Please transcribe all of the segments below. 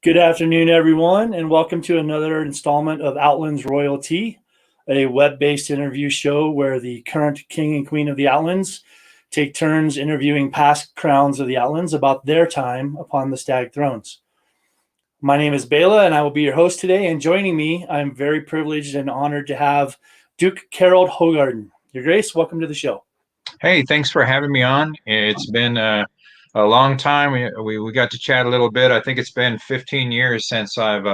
Good afternoon, everyone, and welcome to another installment of Outlands RoyalTea, a web-based interview show where the current king and queen of the Outlands take turns interviewing past crowns of the Outlands about their time upon the Stag Thrones. My name is Bela, and I will be your host today. And joining me, I'm very privileged and honored to have Duke Kerold Hoegaarden. Your Grace, welcome to the show. Hey, thanks for having me on. It's been a long time. We got to chat a little bit. I think it's been 15 years since I've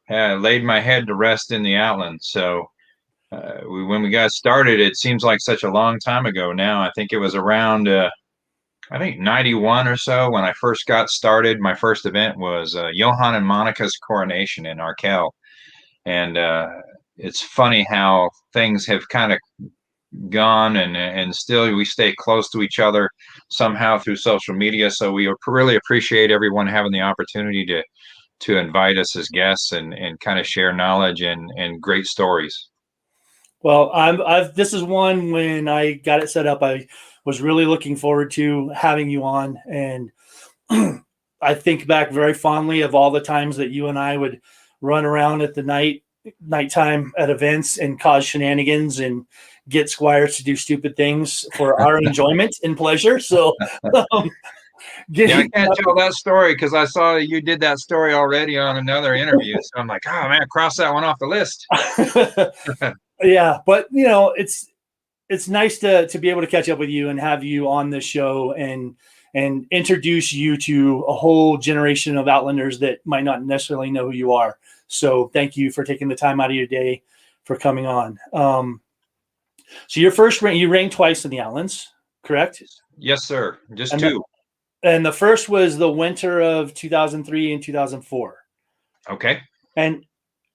laid my head to rest in the Outlands. So when we got started, it seems like such a long time ago now. I think it was around, I think 91 or so when I first got started. My first event was Johann and Monica's coronation in Arkell. And it's funny how things have kind of gone and still we stay close to each other somehow through social media. So we really appreciate everyone having the opportunity to invite us as guests and kind of share knowledge and great stories. Well, this is one when I got it set up, I was really looking forward to having you on. And I think back very fondly of all the times that you and I would run around at the nighttime at events and cause shenanigans and get squires to do stupid things for our enjoyment and pleasure. So, um, Yeah, I can't tell that story because I saw you did that story already on another interview. So I'm like, oh man, cross that one off the list. Yeah, but it's nice to be able to catch up with you and have you on the show and introduce you to a whole generation of Outlanders that might not necessarily know who you are. So thank you for taking the time out of your day for coming on. So your first reign, you reigned twice in the Outlands, correct? Yes, sir. Just And two. And the first was the winter of 2003 and 2004. Okay. And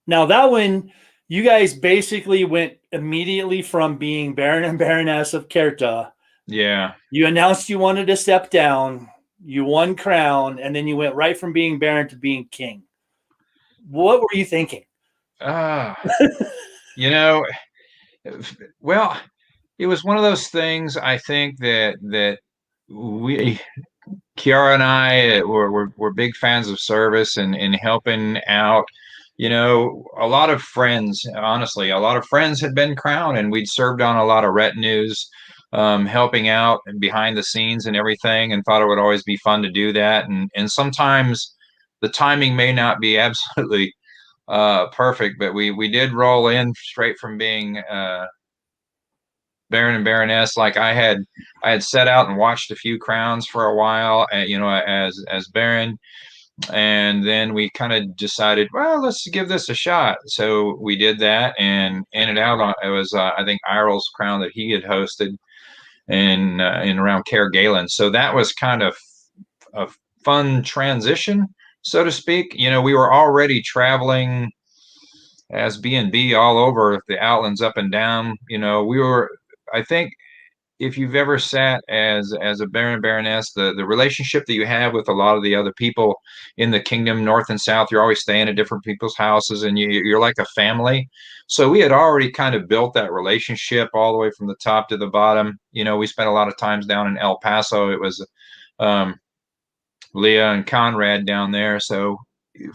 now that one, you guys basically went immediately from being Baron and Baroness of Caerta. Yeah. You announced you wanted to step down. You won crown, and then you went right from being Baron to being king. What were you thinking? You know, well, it was one of those things. I think that we Kiara and I were big fans of service and helping out. You know, a lot of friends, honestly, a lot of friends had been crowned, and we'd served on a lot of retinues, helping out and behind the scenes and everything, and thought it would always be fun to do that. And sometimes the timing may not be absolutely perfect, but we did roll in straight from being Baron and Baroness. Like I had set out and watched a few crowns for a while, as Baron, and then we kind of decided, well, let's give this a shot. So we did that and ended out on it was I think Irel's crown that he had hosted in around Caer Galen. So that was kind of a fun transition, so to speak. You know, we were already traveling as B&B all over the Outlands up and down. You know, we were, I think, if you've ever sat as a baron and baroness, the relationship that you have with a lot of the other people in the kingdom, north and south, you're always staying at different people's houses, and you're like a family. So we had already kind of built that relationship all the way from the top to the bottom. You know, we spent a lot of times down in El Paso. It was um, Leah and Conrad down there. So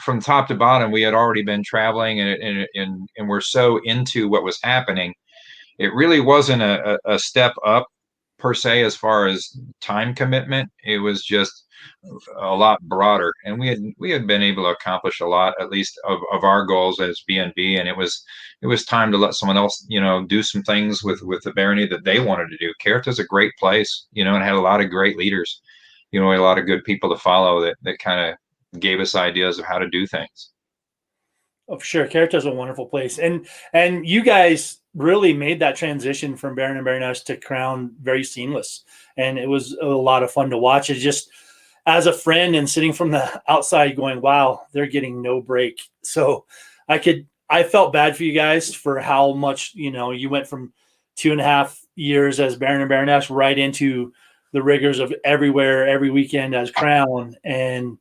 from top to bottom, we had already been traveling, and we're so into what was happening. It really wasn't a step up per se as far as time commitment. It was just a lot broader, and we had been able to accomplish a lot, at least of our goals as B&B, and it was time to let someone else, you know, do some things with the barony that they wanted to do. Caerta's a great place, you know, and had a lot of great leaders, you know, a lot of good people to follow that kind of gave us ideas of how to do things. Oh, for sure. Caerta's a wonderful place. And you guys really made that transition from Baron and Baroness to Crown very seamless. And it was a lot of fun to watch. It just as a friend and sitting from the outside going, wow, they're getting no break. So I felt bad for you guys for how much, you know, you went from 2.5 years as Baron and Baroness right into the rigors of everywhere, every weekend as Crown. And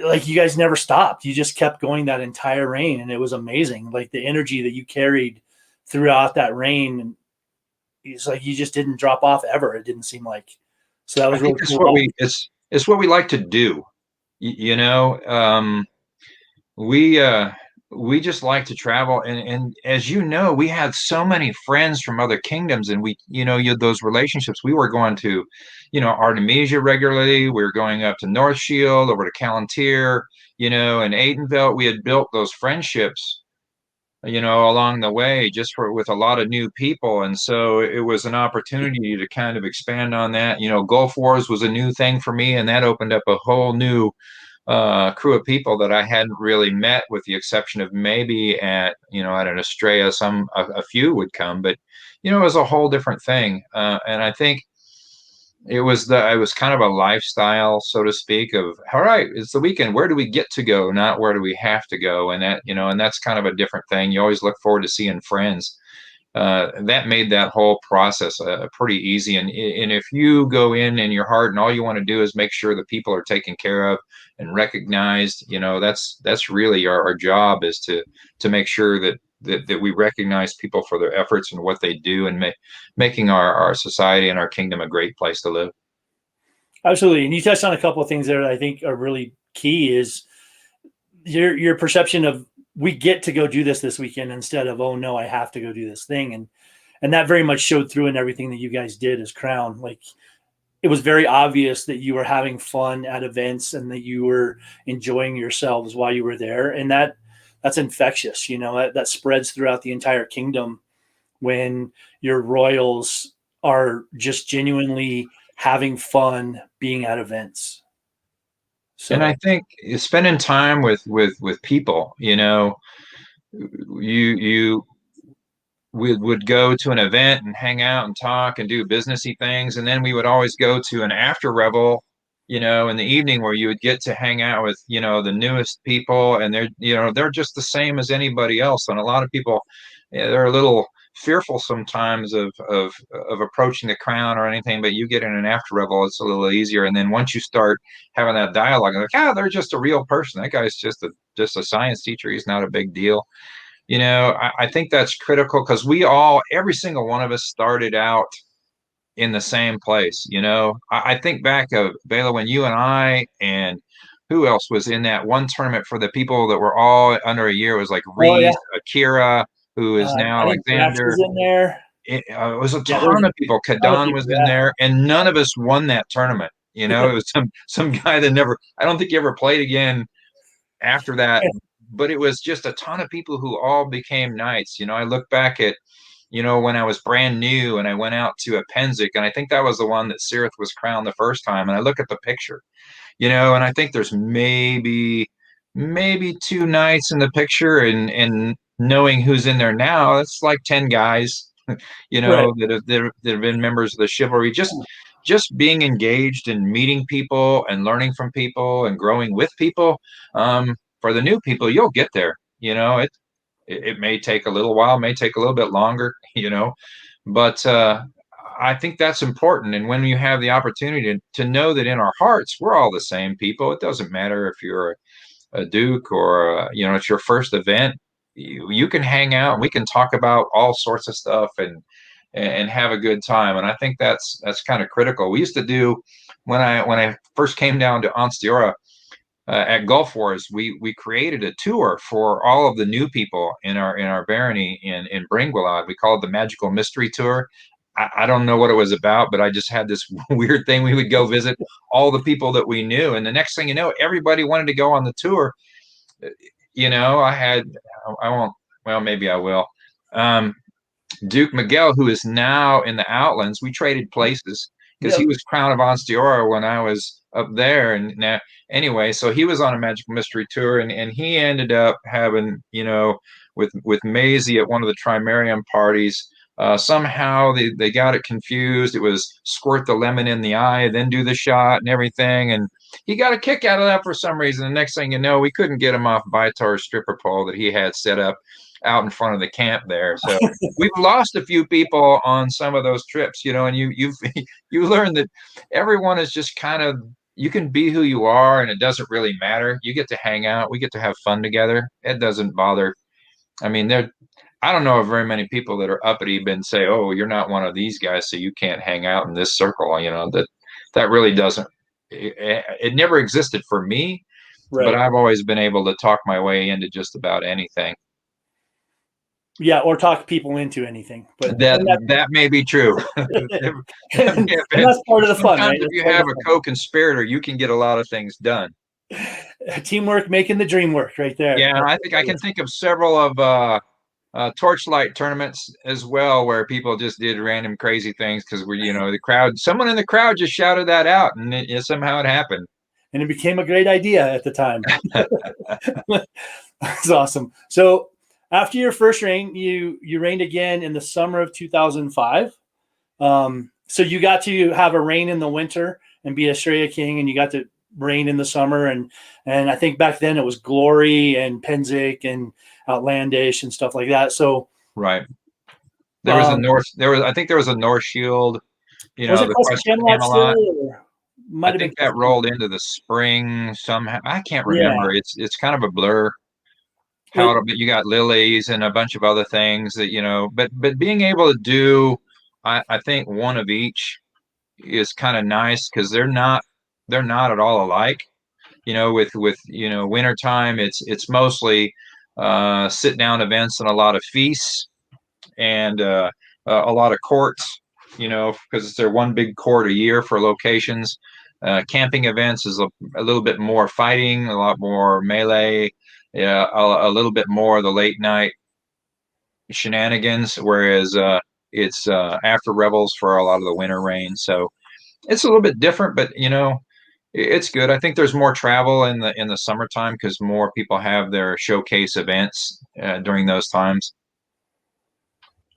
like you guys never stopped. You just kept going that entire reign, and it was amazing. Like the energy that you carried throughout that reign, it's like you just didn't drop off ever. It didn't seem like. So that was I think really cool. it's what we like to do. You know, we uh we just like to travel, and as you know, we had so many friends from other kingdoms, and we, you know, you had those relationships. We were going to, you know, Artemisia regularly. We were going up to North Shield, over to Callantyr, you know, and Adenvelt. We had built those friendships, you know, along the way, just for with a lot of new people. And so it was an opportunity to kind of expand on that. You know, Gulf Wars was a new thing for me, and that opened up a whole new crew of people that I hadn't really met, with the exception of maybe at, you know, at an Estrella, a few would come, but you know, it was a whole different thing. And I think it was kind of a lifestyle, so to speak, of all right, it's the weekend. Where do we get to go? Not where do we have to go? And that, you know, and that's kind of a different thing. You always look forward to seeing friends. That made that whole process pretty easy. And if you go in your heart and all you want to do is make sure the people are taken care of and recognized, you know, that's really our job, is to make sure that we recognize people for their efforts and what they do, and making our society and our kingdom a great place to live. Absolutely. And you touched on a couple of things there that I think are really key is your perception of we get to go do this weekend instead of, oh no, I have to go do this thing. And that very much showed through in everything that you guys did as Crown. Like, it was very obvious that you were having fun at events and that you were enjoying yourselves while you were there. And that's infectious, you know, that spreads throughout the entire kingdom when your royals are just genuinely having fun being at events. And I So think spending time with people, you know, you we would go to an event and hang out and talk and do businessy things, and then we would always go to an after revel, you know, in the evening, where you would get to hang out with, you know, the newest people, and they're, you know, they're just the same as anybody else. And a lot of people, yeah, they're a little fearful sometimes of approaching the crown or anything, but you get in an after revel, it's a little easier. And then once you start having that dialogue, like, ah, they're just a real person, that guy's just a science teacher, he's not a big deal. You know, I think that's critical, because every single one of us started out in the same place. You know, I think back of Bela, when you and I and who else was in that one tournament for the people that were all under a year. It was like oh yeah. Reese, Akira, who is now I think Drax Alexander. was in there. It was a Yeah, there was ton of people. a ton of Kadan people. was in Yeah. there, and none of us won that tournament. You know, it was some guy that never. I don't think he ever played again after that. But it was just a ton of people who all became knights. You know, I look back at, you know, when I was brand new and I went out to a Penzic, and I think that was the one that Sirith was crowned the first time. And I look at the picture, you know, and I think there's maybe two knights in the picture, and knowing who's in there now, it's like 10 guys, you Right. know, that have been members of the chivalry. Just being engaged and meeting people and learning from people and growing with people. For the new people, you'll get there. You know, it may take a little while, may take a little bit longer, you know, but I think that's important. And when you have the opportunity to know that in our hearts, we're all the same people. It doesn't matter if you're a Duke or, you know, it's your first event. You can hang out and we can talk about all sorts of stuff, and have a good time. And I think that's kind of critical. We used to do, when I first came down to Onstiora, at Gulf Wars, we created a tour for all of the new people in our barony in Bringwillad. We called it the Magical Mystery Tour. I don't know what it was about, but I just had this weird thing. We would go visit all the people that we knew, and the next thing you know, everybody wanted to go on the tour. You know, I won't. Well, maybe I will. Um, Duke Miguel, who is now in the Outlands, we traded places because he Yep. was Crown of Onstiora when I was up there. And now, anyway, so he was on a Magical Mystery Tour, and he ended up having, you know, with Maisie at one of the Trimerium parties. Somehow they got it confused. It was squirt the lemon in the eye, then do the shot and everything. And he got a kick out of that for some reason. The next thing you know, we couldn't get him off Vitar's stripper pole that he had set up out in front of the camp there. So we've lost a few people on some of those trips, you know, and you learn that everyone is just kind of, you can be who you are, and it doesn't really matter. You get to hang out, we get to have fun together. It doesn't bother. I mean, I don't know of very many people that are uppity and say, "Oh, you're not one of these guys, so you can't hang out in this circle." You know, that really doesn't. It never existed for me. but Right. I've always been able to talk my way into just about anything. Yeah, or talk people into anything. But That that may be true. That and may have been. that's part of the fun, Sometimes right? if That's you part of have the a fun. co-conspirator, you can get a lot of things done. Teamwork making the dream work, right there. Yeah, That's I what think I that can is. think of several of torchlight tournaments as well, where people just did random crazy things because the crowd, someone in the crowd just shouted that out, and somehow it happened. And it became a great idea at the time. That's awesome. So after your first reign, you reigned again in the summer of 2005. So you got to have a reign in the winter and be Australia King, and you got to reign in the summer. And I think back then it was Glory and Penzic and Outlandish and stuff like that. So Right. There was a um, North. There was. I think there was a North Shield. was it The Quest for Quest for Camelot still, Camelot. or I might have been think Quest that for rolled Camelot? into the spring somehow. I can't Yeah, remember. It's kind of a blur. it But you got lilies and a bunch of other things that But being able to do, I think one of each is kind of nice because they're not at all alike. With wintertime, it's mostly sit down events and a lot of feasts and a lot of courts. Because it's their one big court a year for locations. Camping events is a little bit more fighting, a lot more melee, yeah, a little bit more of the late night shenanigans, whereas it's after revels for a lot of the winter rain. So it's a little bit different, but it's good. I think there's more travel in the summertime because more people have their showcase events during those times.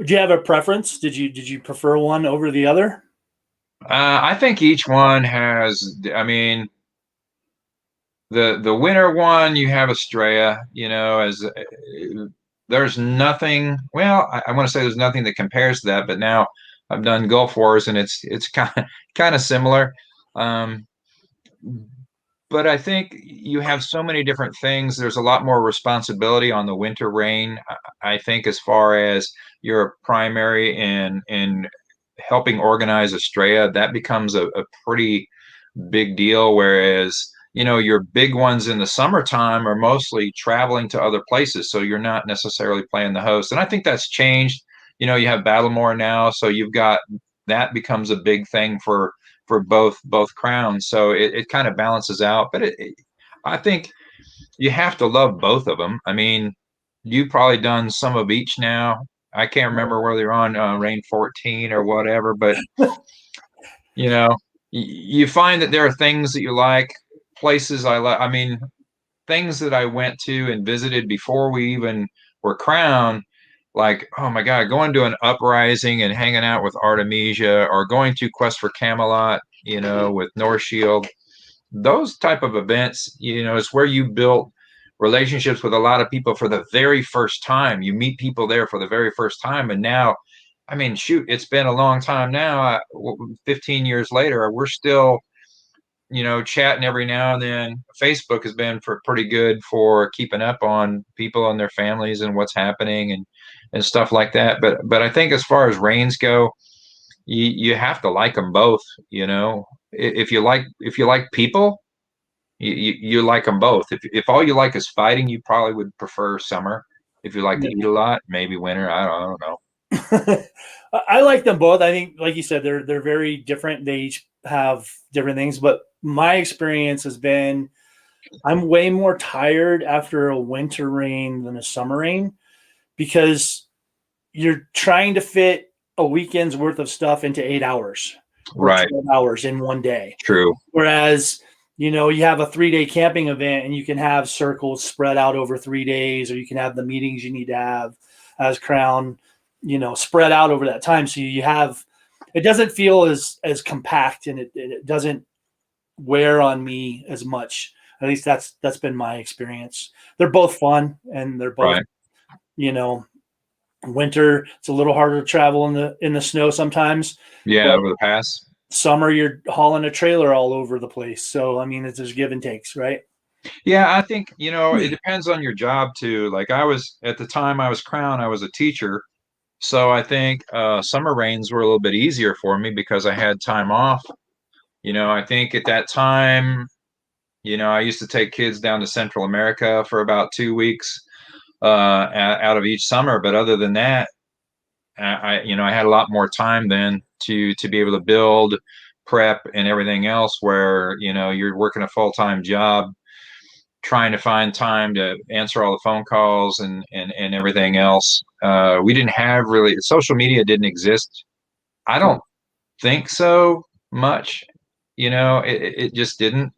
Do you have a preference? Did you prefer one over the other? I think each one has. I mean, the winter one, you have Estrella. As there's nothing. Well, I want to say there's nothing that compares to that, but now I've done Gulf Wars, and it's kind of similar. Um, but I think you have so many different things. There's a lot more responsibility on the winter rain. I think as far as your primary in helping organize Estrella, that becomes a pretty big deal. Whereas, your big ones in the summertime are mostly traveling to other places. So you're not necessarily playing the host. And I think that's changed. You have Battlemore now. So you've got that becomes a big thing for both crowns. So it kind of balances out. But I think you have to love both of them. I mean, you've probably done some of each now. I can't remember whether you're on Reign 14 or whatever, but you know, you find that there are things that you like, places I like. I mean, things that I went to and visited before we even were crowned, like, oh my God, going to an uprising and hanging out with Artemisia or going to Quest for Camelot, with North Shield. Those type of events, is where you build relationships with a lot of people for the very first time. You meet people there for the very first time. And now, I mean, shoot, it's been a long time now. 15 years later, we're still chatting every now and then. Facebook has been for pretty good for keeping up on people and their families and what's happening and stuff like that. But I think as far as reigns go, you have to like them both. If you like people, you like them both. If all you like is fighting, you probably would prefer summer. If you like to eat a lot, maybe winter. I don't know. I like them both. I think, like you said, they're very different. They each have different things. But my experience has been, I'm way more tired after a winter rain than a summer rain because you're trying to fit a weekend's worth of stuff into 8 hours or Right. 12 hours in one day. True. Whereas, you have a 3-day camping event and you can have circles spread out over 3 days, or you can have the meetings you need to have as crown, spread out over that time. So you have, it doesn't feel as compact, and it doesn't wear on me as much. At least that's been my experience. They're both fun, and they're both, Right. you know, winter. It's a little harder to travel in the snow sometimes, Yeah. but Over the pass. summer you're hauling a trailer all over the place. So I mean, it's just give and takes, right? Yeah, I think, it depends on your job too. Like at the time I was crowned, I was a teacher. So I think summer rains were a little bit easier for me because I had time off. I think at that time, I used to take kids down to Central America for about 2 weeks out of each summer. But other than that, I had a lot more time then to be able to build, prep, and everything else. Where you're working a full-time job, trying to find time to answer all the phone calls and everything else. We didn't have really social media didn't exist. I don't think so much. It just didn't.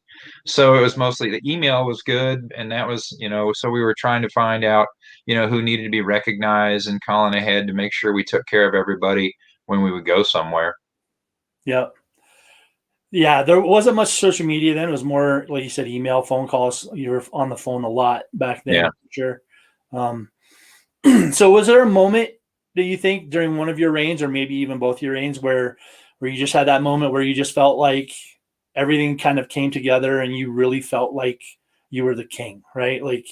So it was mostly the email was good, and that was, so we were trying to find out, who needed to be recognized and calling ahead to make sure we took care of everybody when we would go somewhere. Yeah. Yeah, there wasn't much social media then. It was more, like you said, email, phone calls. You were on the phone a lot back then, Yeah. for sure. Um, so was there a moment that you think during one of your reigns, or maybe even both your reigns, where you just had that moment where you just felt like everything kind of came together and you really felt like you were the king, right? Like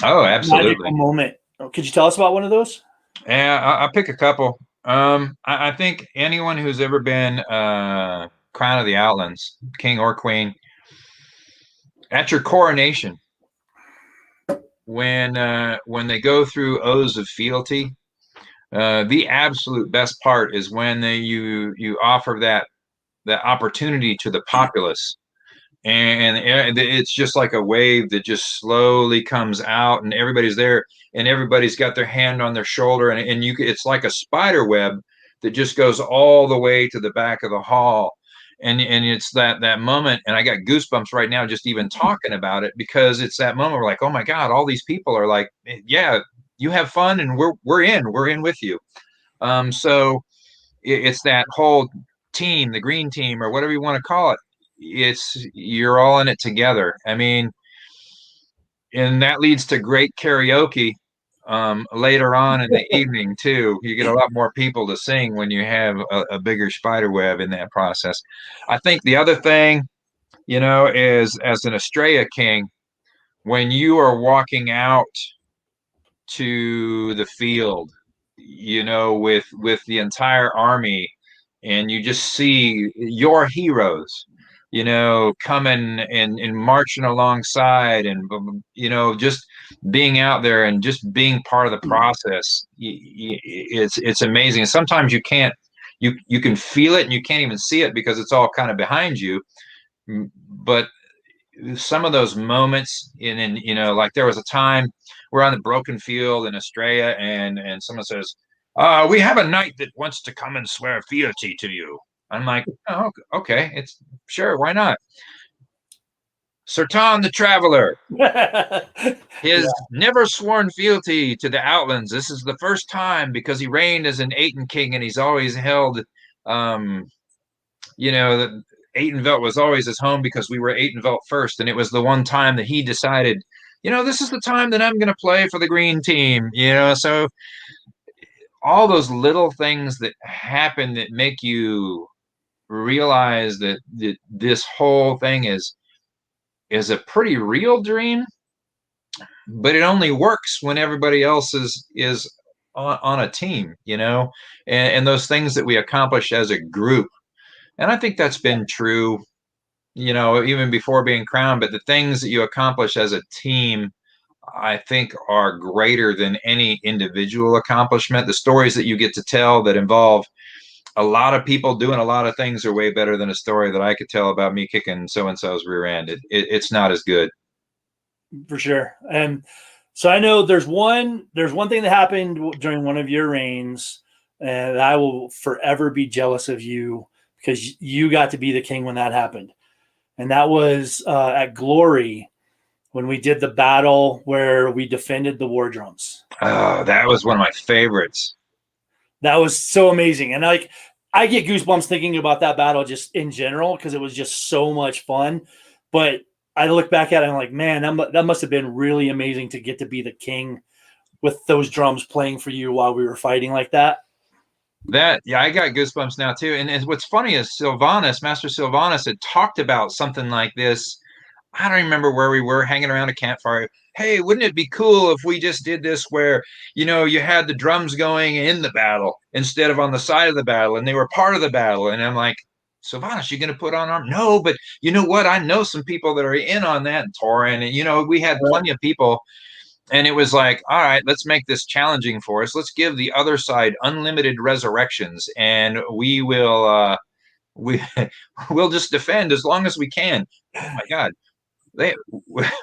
Oh, magical absolutely. moment. Could you tell us about one of those? Yeah, I'll pick a couple. I think anyone who's ever been Crown of the Outlands, king or queen, at your coronation, when they go through oaths of fealty, the absolute best part is when you offer that opportunity to the populace, and it's just like a wave that just slowly comes out, and everybody's there, and everybody's got their hand on their shoulder, and it's like a spider web that just goes all the way to the back of the hall. And it's that moment, and I got goosebumps right now just even talking about it, because it's that moment where, like, oh my God, all these people are like, yeah, you have fun, and we're in with you. So it's that whole team, the green team, or whatever you want to call it. You're all in it together. I mean, and that leads to great karaoke later on in the evening too. You get a lot more people to sing when you have a bigger spider web in that process. I think the other thing, is as an Estrella king, when you are walking out to the field, with the entire army, and you just see your heroes, coming and marching alongside, and just being out there and just being part of the process. It's amazing. Sometimes you can feel it and you can't even see it because it's all kind of behind you. But some of those moments like there was a time we're on the broken field in Australia, and someone says, we have a knight that wants to come and swear fealty to you. I'm like, oh, okay, it's sure, why not? Sertan the Traveler, he has never sworn fealty to the Outlands. This is the first time, because he reigned as an Aten king, and he's always held that Atenvelt was always his home because we were Atenvelt first, and it was the one time that he decided, this is the time that I'm going to play for the green team. So all those little things that happen that make you realize that this whole thing is a pretty real dream, but it only works when everybody else is on a team, and those things that we accomplish as a group. And I think that's been true, even before being crowned. But the things that you accomplish as a team, I think, are greater than any individual accomplishment. The stories that you get to tell that involve a lot of people doing a lot of things are way better than a story that I could tell about me kicking so and so's rear end. It's not as good. For sure. And so I know there's one thing that happened during one of your reigns, and I will forever be jealous of you because you got to be the king when that happened. And that was at Glory, when we did the battle where we defended the war drums. Oh, that was one of my favorites. That was so amazing. And like, I get goosebumps thinking about that battle just in general because it was just so much fun. But I look back at it and I'm like, man, that must have been really amazing to get to be the king with those drums playing for you while we were fighting like that. Yeah, I got goosebumps now too. And what's funny is Master Sylvanas had talked about something like this. I don't remember where we were, hanging around a campfire. Hey, wouldn't it be cool if we just did this where, you had the drums going in the battle instead of on the side of the battle, and they were part of the battle? And I'm like, Sylvanas, you going to put on armor? No, but you know what? I know some people that are in on that, and Torin, and, you know, we had plenty of people. And it was like, all right, let's make this challenging for us. Let's give the other side unlimited resurrections, and we will we'll just defend as long as we can. Oh my God,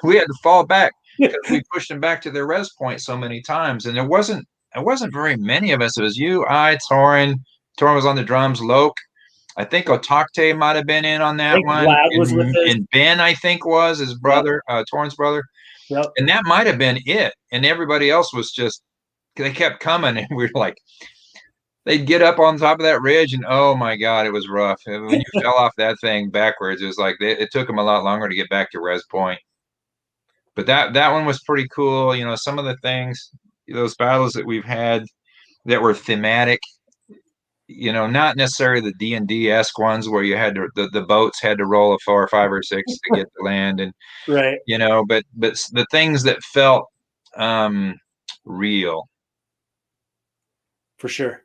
we had to fall back because we pushed them back to their res point so many times, and it wasn't very many of us. It was you, I, Torin. Torin was on the drums. Loke, I think Otakte might have been in on I that think one, Vlad was with us. and Ben, I think, was his brother, Torin's brother. Yep. And that might have been it. And everybody else was just, they kept coming, and we were like, they'd get up on top of that ridge, and oh my God, it was rough. And when you fell off that thing backwards, it was like it took them a lot longer to get back to res point. But that one was pretty cool. You know, some of the things, those battles that we've had that were thematic, you know, not necessarily the D&D-esque ones where you had to, the boats had to roll a 4 or 5 or 6 to get to land, and Right. you know, but the things that felt real. For sure.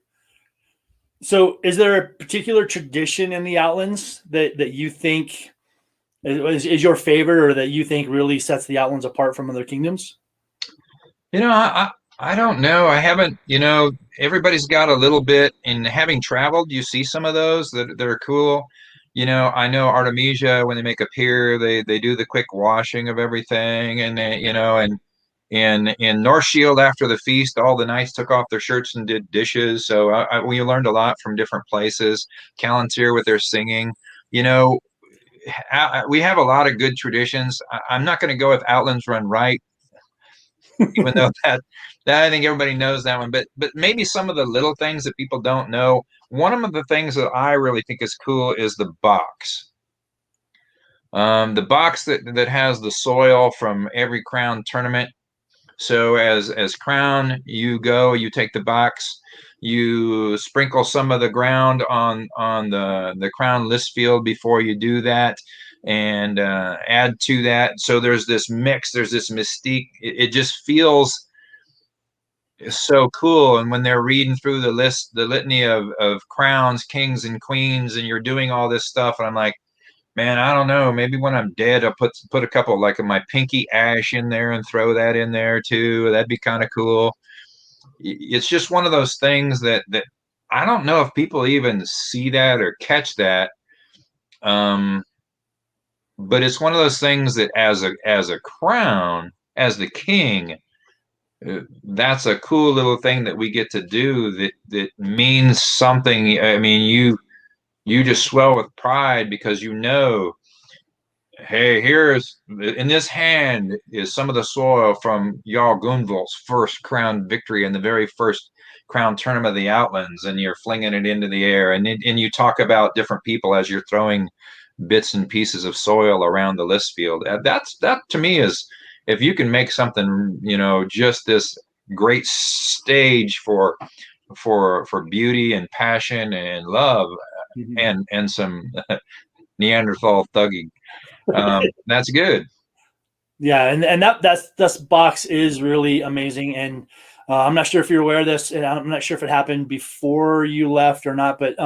So is there a particular tradition in the Outlands that you think is your favorite, or that you think really sets the Outlands apart from other kingdoms? You know, I don't know. I haven't, you know, everybody's got a little bit, and having traveled, you see some of those that are cool. You know, I know Artemisia, when they make a pier, they do the quick washing of everything, and they, you know, and in North Shield after the feast, all the knights took off their shirts and did dishes. So we learned a lot from different places. Callantyr with their singing, you know, we have a lot of good traditions. I'm not going to go with Outlands Run Right, even though that I think everybody knows that one. But maybe some of the little things that people don't know. One of the things that I really think is cool is the box. The box that has the soil from every crown tournament. So as crown, you take the box, you sprinkle some of the ground on the crown list field before you do that, and add to that. So there's this mix, there's this mystique. It just feels so cool. And when they're reading through the list, the litany of crowns, kings, and queens, and you're doing all this stuff, and I'm like, man, I don't know. Maybe when I'm dead, I'll put a couple like of my pinky ash in there and throw that in there too. That'd be kind of cool. It's just one of those things that I don't know if people even see that or catch that. But it's one of those things that as a crown, as the king, that's a cool little thing that we get to do that means something. I mean, you just swell with pride because you know, hey, here's in this hand is some of the soil from Jarl Gunvolt's first crown victory in the very first crown tournament of the Outlands, and you're flinging it into the air, and you talk about different people as you're throwing bits and pieces of soil around the list field. That to me is, if you can make something, you know, just this great stage for beauty and passion and love, and some Neanderthal thugging. That's good. Yeah, and that's box is really amazing, and I'm not sure if you're aware of this, and I'm not sure if it happened before you left or not, but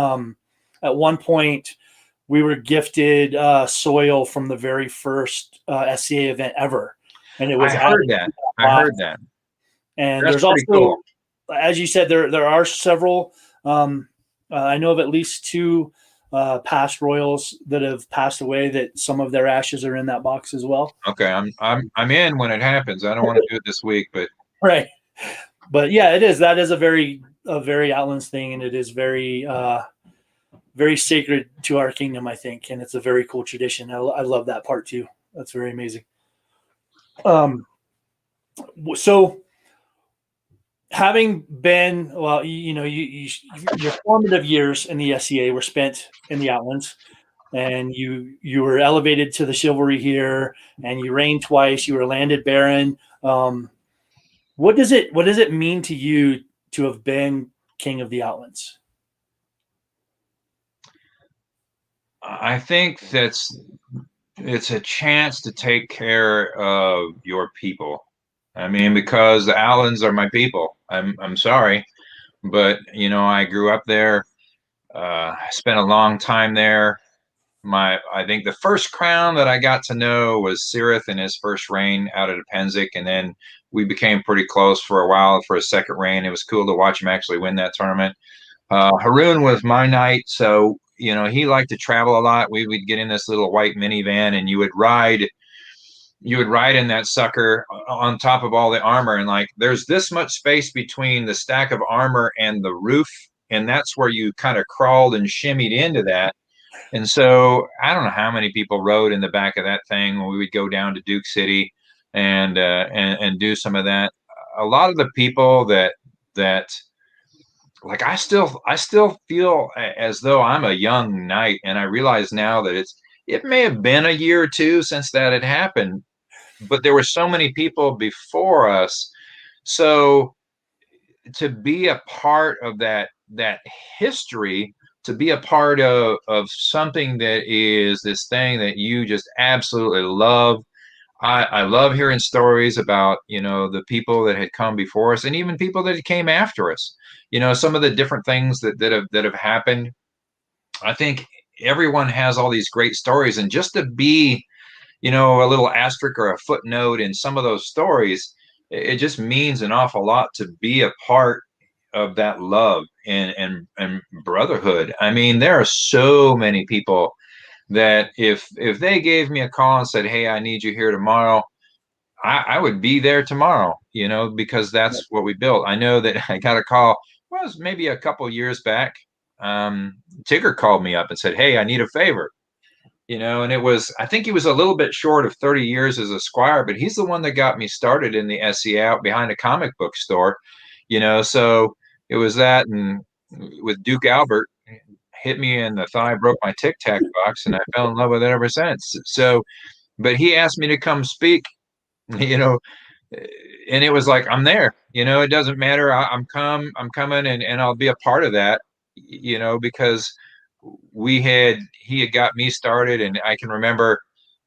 at one point we were gifted soil from the very first SCA event ever, and it was. I heard that. And that's there's also, cool. As you said, there are several. I know of at least 2 past royals that have passed away that some of their ashes are in that box as well. Okay, I'm in when it happens. I don't want to do it this week, but right. But yeah, that is a very Outlands thing, and it is very very sacred to our kingdom, I think, and it's a very cool tradition. I love that part too. That's very amazing. So having been, well, you know, your formative years in the SCA were spent in the Outlands, and you were elevated to the chivalry here, and you reigned twice. You were landed Baron. What does it mean to you to have been king of the Outlands? I think it's a chance to take care of your people. I mean, because the Outlands are my people. I'm sorry, but you know, I grew up there. I spent a long time there. I think the first crown that I got to know was Sirith in his first reign out at Penzik, and then we became pretty close for a while for his second reign. It was cool to watch him actually win that tournament. Haroon was my knight, so he liked to travel a lot. We would get in this little white minivan, and you would ride in that sucker on top of all the armor, and like there's this much space between the stack of armor and the roof, and that's where you kind of crawled and shimmied into that. And so I don't know how many people rode in the back of that thing when we would go down to Duke City and do some of that. A lot of the people that like I still feel as though I'm a young knight, and I realize now that it may have been a year or two since that had happened, but there were so many people before us. So to be a part of that history, to be a part of something that is this thing that you just absolutely love. I love hearing stories about the people that had come before us, and even people that came after us. Some of the different things that have happened. I think everyone has all these great stories, and just to be a little asterisk or a footnote in some of those stories, it just means an awful lot to be a part of that love and brotherhood. I mean, there are so many people that if they gave me a call and said, "Hey, I need you here tomorrow," I would be there tomorrow, because that's what we built. I know that I got a call, well, it was maybe a couple years back. Tigger called me up and said, "Hey, I need a favor." And I think he was a little bit short of 30 years as a squire, but he's the one that got me started in the SCA out behind a comic book store, so it was that. And with Duke Albert hit me in the thigh, broke my Tic Tac box, and I fell in love with it ever since. So, but he asked me to come speak, you know, and it was like, I'm there, it doesn't matter. I'm coming and I'll be a part of that, because he had got me started. And I can remember,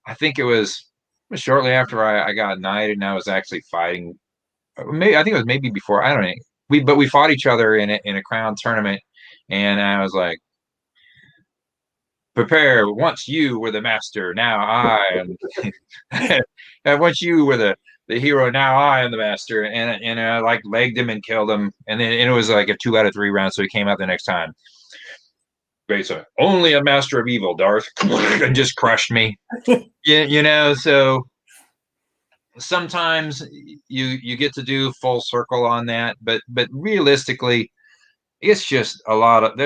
I think it was shortly after I got knighted and I was actually fighting. Maybe, I think it was maybe before, I don't know. But we fought each other in a crown tournament. And I was like, prepare. Once you were the master, now I am. And once you were the hero, now I am the master. And I like legged him and killed him. And then it was like a 2 out of 3 round. So he came out the next time. Great, so only a master of evil, Darth, and just crushed me. So sometimes you get to do full circle on that, but realistically, it's just a lot of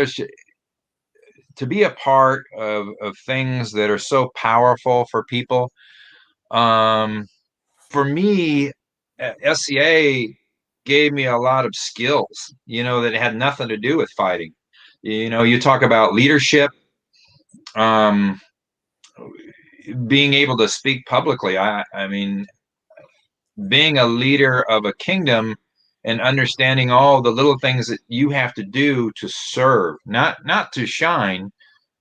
to be a part of things that are so powerful for people. For me, SCA gave me a lot of skills, that had nothing to do with fighting. You talk about leadership, being able to speak publicly. I mean, being a leader of a kingdom and understanding all the little things that you have to do to serve, not to shine,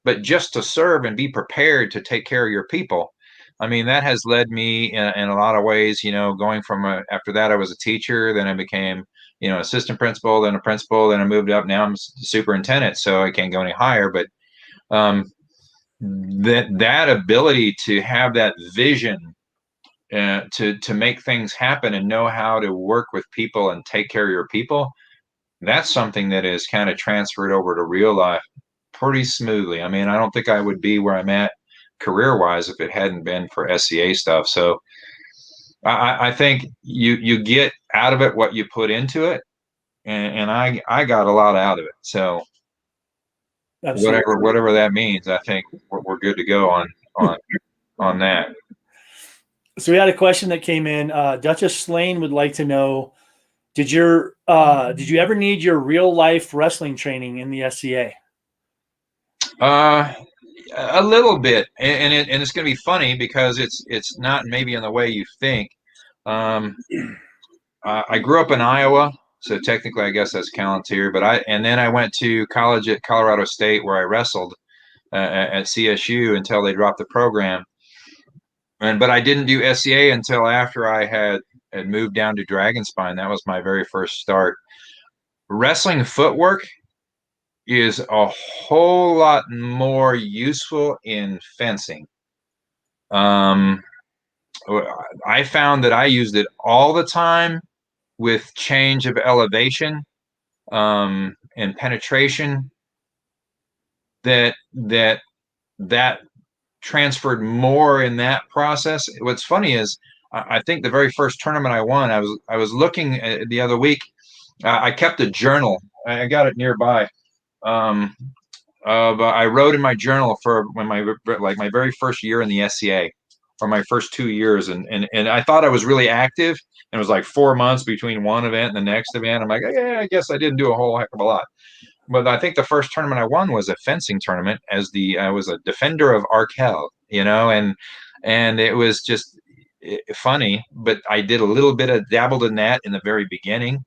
but just to serve and be prepared to take care of your people. I mean, that has led me in a lot of ways, going from after that, I was a teacher, then I became, assistant principal, then a principal, then I moved up. Now I'm superintendent, so I can't go any higher. But that ability to have that vision to make things happen and know how to work with people and take care of your people, that's something that is kind of transferred over to real life pretty smoothly. I mean, I don't think I would be where I'm at career-wise if it hadn't been for SCA stuff. So I think you get out of it what you put into it, and I got a lot out of it. So Absolutely. whatever that means, I think we're good to go on that. So we had a question that came in. Duchess Slane would like to know, did you ever need your real life wrestling training in the SCA? A little bit, and it's going to be funny because it's not maybe in the way you think. I grew up in Iowa, so technically I guess that's Palantir. And then I went to college at Colorado State where I wrestled at CSU until they dropped the program. But I didn't do SCA until after I had moved down to Dragonspine. That was my very first start. Wrestling footwork, is a whole lot more useful in fencing. Um, I found that I used it all the time with change of elevation, and penetration, that transferred more in that process. What's funny is I think the very first tournament I won, I was looking at the other week. I kept a journal. I got it nearby. Um, but I wrote in my journal for when my very first year in the SCA, or my first 2 years, and I thought I was really active. And it was like 4 months between one event and the next event. I'm like, yeah, I guess I didn't do a whole heck of a lot. But I think the first tournament I won was a fencing tournament, as I was a defender of Arkell, and it was just funny. But I did a little bit of dabbled in that in the very beginning,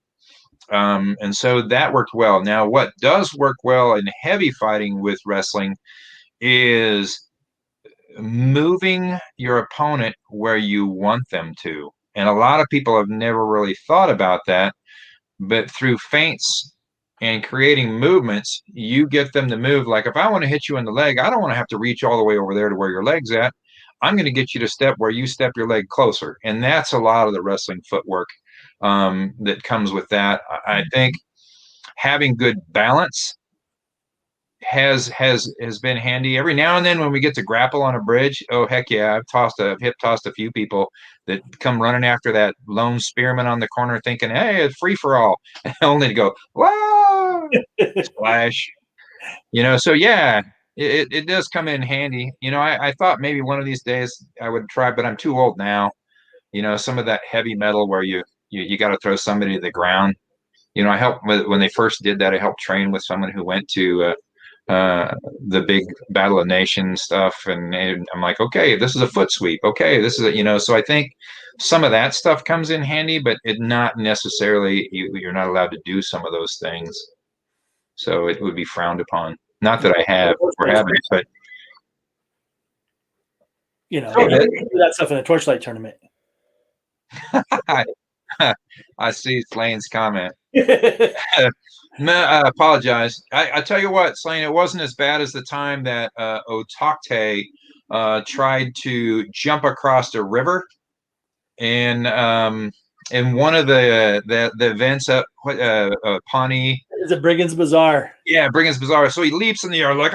and so that worked well. Now, what does work well in heavy fighting with wrestling is moving your opponent where you want them to. And a lot of people have never really thought about that, but through feints and creating movements, you get them to move. Like if I want to hit you in the leg, I don't want to have to reach all the way over there to where your leg's at. I'm going to get you to step where you step your leg closer. And that's a lot of the wrestling footwork that comes with that. I think having good balance has been handy. Every now and then when we get to grapple on a bridge, oh heck yeah, I've hip tossed a few people that come running after that lone spearman on the corner thinking, hey, it's free for all, only to go whoa, splash. So yeah, it does come in handy. I thought maybe one of these days I would try, but I'm too old now. Some of that heavy metal where you got to throw somebody to the ground. I helped when they first did that. I helped train with someone who went to the big Battle of Nations stuff, and I'm like, okay, this is a foot sweep. Okay, this is So I think some of that stuff comes in handy, but it not necessarily you're not allowed to do some of those things. So it would be frowned upon. Not that I have or haven't, but you do that stuff in a Torchlight tournament. I see Slane's comment. No, I apologize. I tell you what, Slane, it wasn't as bad as the time that Otokte tried to jump across a river in one of the events up Pawnee. It's a Brigand's Bazaar. Yeah, Brigand's Bazaar. So he leaps in the air like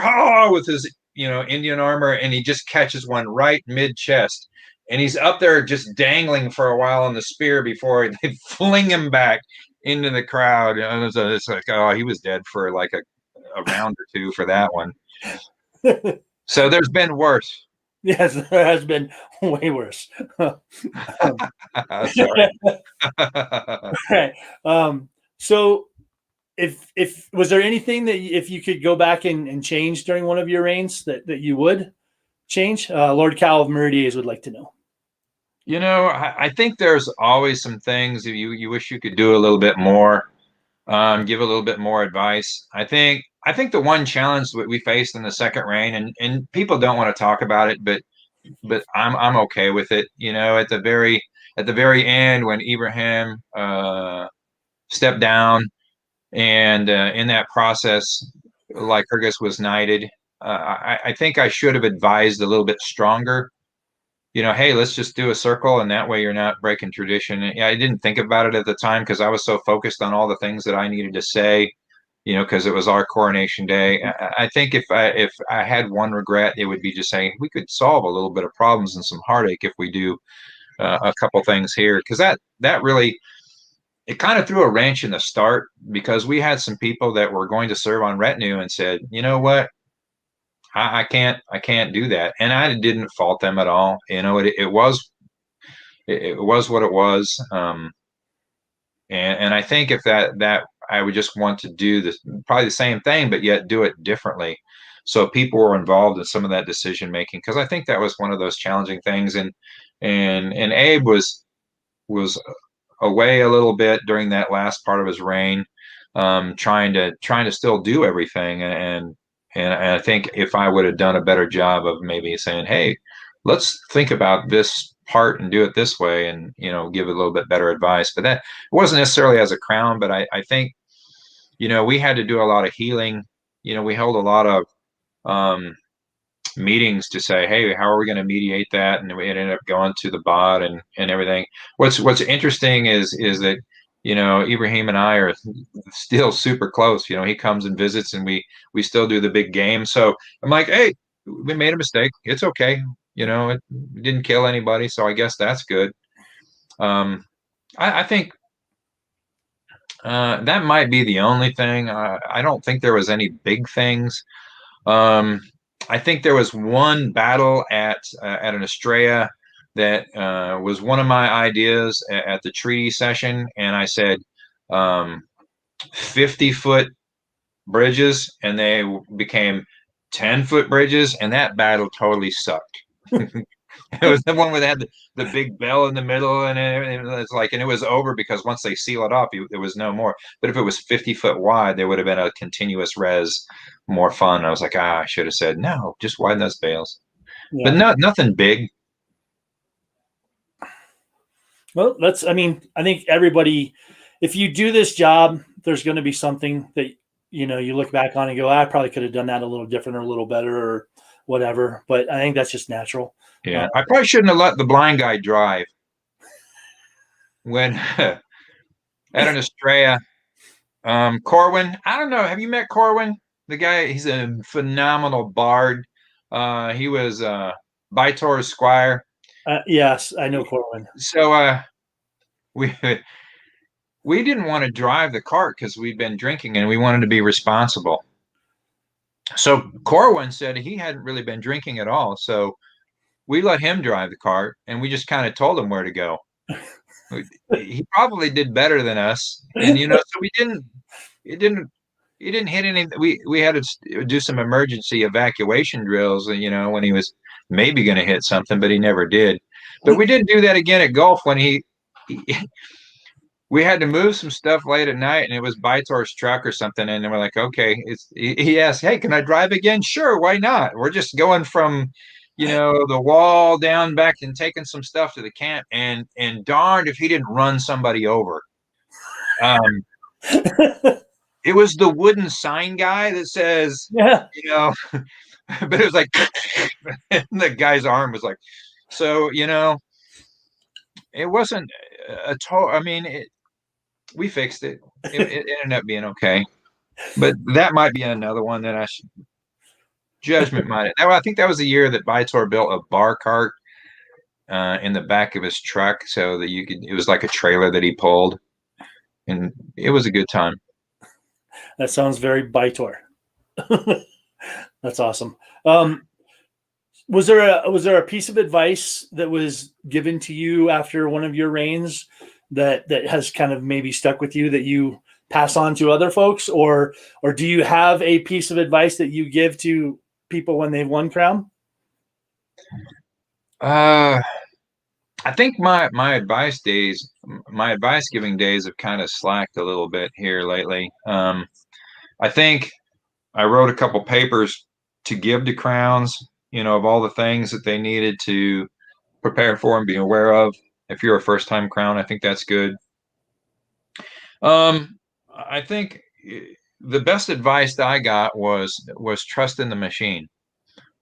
with his Indian armor, and he just catches one right mid chest. And he's up there just dangling for a while on the spear before they fling him back into the crowd. And it's like, oh, he was dead for like a round or two for that one. So there's been worse. Yes, there has been way worse. Sorry. Right. So if was there anything that if you could go back and change during one of your reigns that you would change? Lord Cal of Meridies would like to know. I think there's always some things that you wish you could do a little bit more, give a little bit more advice. I think the one challenge that we faced in the second reign, and people don't want to talk about it, but I'm okay with it. At the very end when Ibrahim stepped down, and in that process, like Lycurgus was knighted, I think I should have advised a little bit stronger. Hey, let's just do a circle, and that way you're not breaking tradition. And, yeah, I didn't think about it at the time because I was so focused on all the things that I needed to say, because it was our coronation day. I think if I had one regret, it would be just saying we could solve a little bit of problems and some heartache if we do a couple things here, because that really, it kind of threw a wrench in the start, because we had some people that were going to serve on retinue and said, you know what, I can't do that, and I didn't fault them at all. It was what it was, and I think if that I would just want to do this, probably the same thing, but yet do it differently, so people were involved in some of that decision making, because I think that was one of those challenging things, and Abe was away a little bit during that last part of his reign, trying to still do everything, and I think if I would have done a better job of maybe saying, hey, let's think about this part and do it this way, and give a little bit better advice. But that wasn't necessarily as a crown, but I think we had to do a lot of healing, we held a lot of meetings to say, hey, how are we going to mediate that? And we ended up going to the bot and everything. What's interesting is that, Ibrahim and I are still super close. He comes and visits, and we still do the big game. So I'm like, hey, we made a mistake. It's okay. It didn't kill anybody. So I guess that's good. I think that might be the only thing. I don't think there was any big things. I think there was one battle at an Estrella that was one of my ideas at the treaty session, and I said 50-foot bridges, and they became 10-foot bridges, and that battle totally sucked. It was the one where they had the big bell in the middle, and it was over because once they seal it off, there was no more. But if it was 50-foot wide, there would have been a continuous res, more fun. I was like, I should have said no, just widen those bales. Yeah. But nothing big. Well, I think everybody, if you do this job, there's going to be something that, you look back on and go, I probably could have done that a little different or a little better or whatever. But I think that's just natural. Yeah. I probably shouldn't have let the blind guy drive when at an Estrella. Corwin, I don't know. Have you met Corwin? The guy, he's a phenomenal bard. He was Bytor's squire. Yes, I know Corwin. So we didn't want to drive the cart because we'd been drinking and we wanted to be responsible. So Corwin said he hadn't really been drinking at all. So we let him drive the cart, and we just kind of told him where to go. He probably did better than us, and so he didn't hit any. We had to do some emergency evacuation drills, when he was maybe going to hit something, but he never did. But we didn't do that again at golf when we had to move some stuff late at night, and it was Bytor's truck or something, and we're like, okay. He asked, hey, can I drive again? Sure, why not? We're just going from the wall down back and taking some stuff to the camp, and darned if he didn't run somebody over. It was the wooden sign guy that says, yeah, but it was like, the guy's arm was like, so, it wasn't we fixed it. It ended up being okay. But that might be another one that I should judgment minded. I think that was the year that Bytor built a bar cart in the back of his truck so that it was like a trailer that he pulled, and it was a good time. That sounds very Bytor. That's awesome. Was there a piece of advice that was given to you after one of your reigns that has kind of maybe stuck with you that you pass on to other folks, or do you have a piece of advice that you give to people when they've won crown? I think my advice giving days have kind of slacked a little bit here lately. I think I wrote a couple papers to give to crowns, of all the things that they needed to prepare for and be aware of. If you're a first-time crown, I think that's good. I think the best advice that I got was trust in the machine.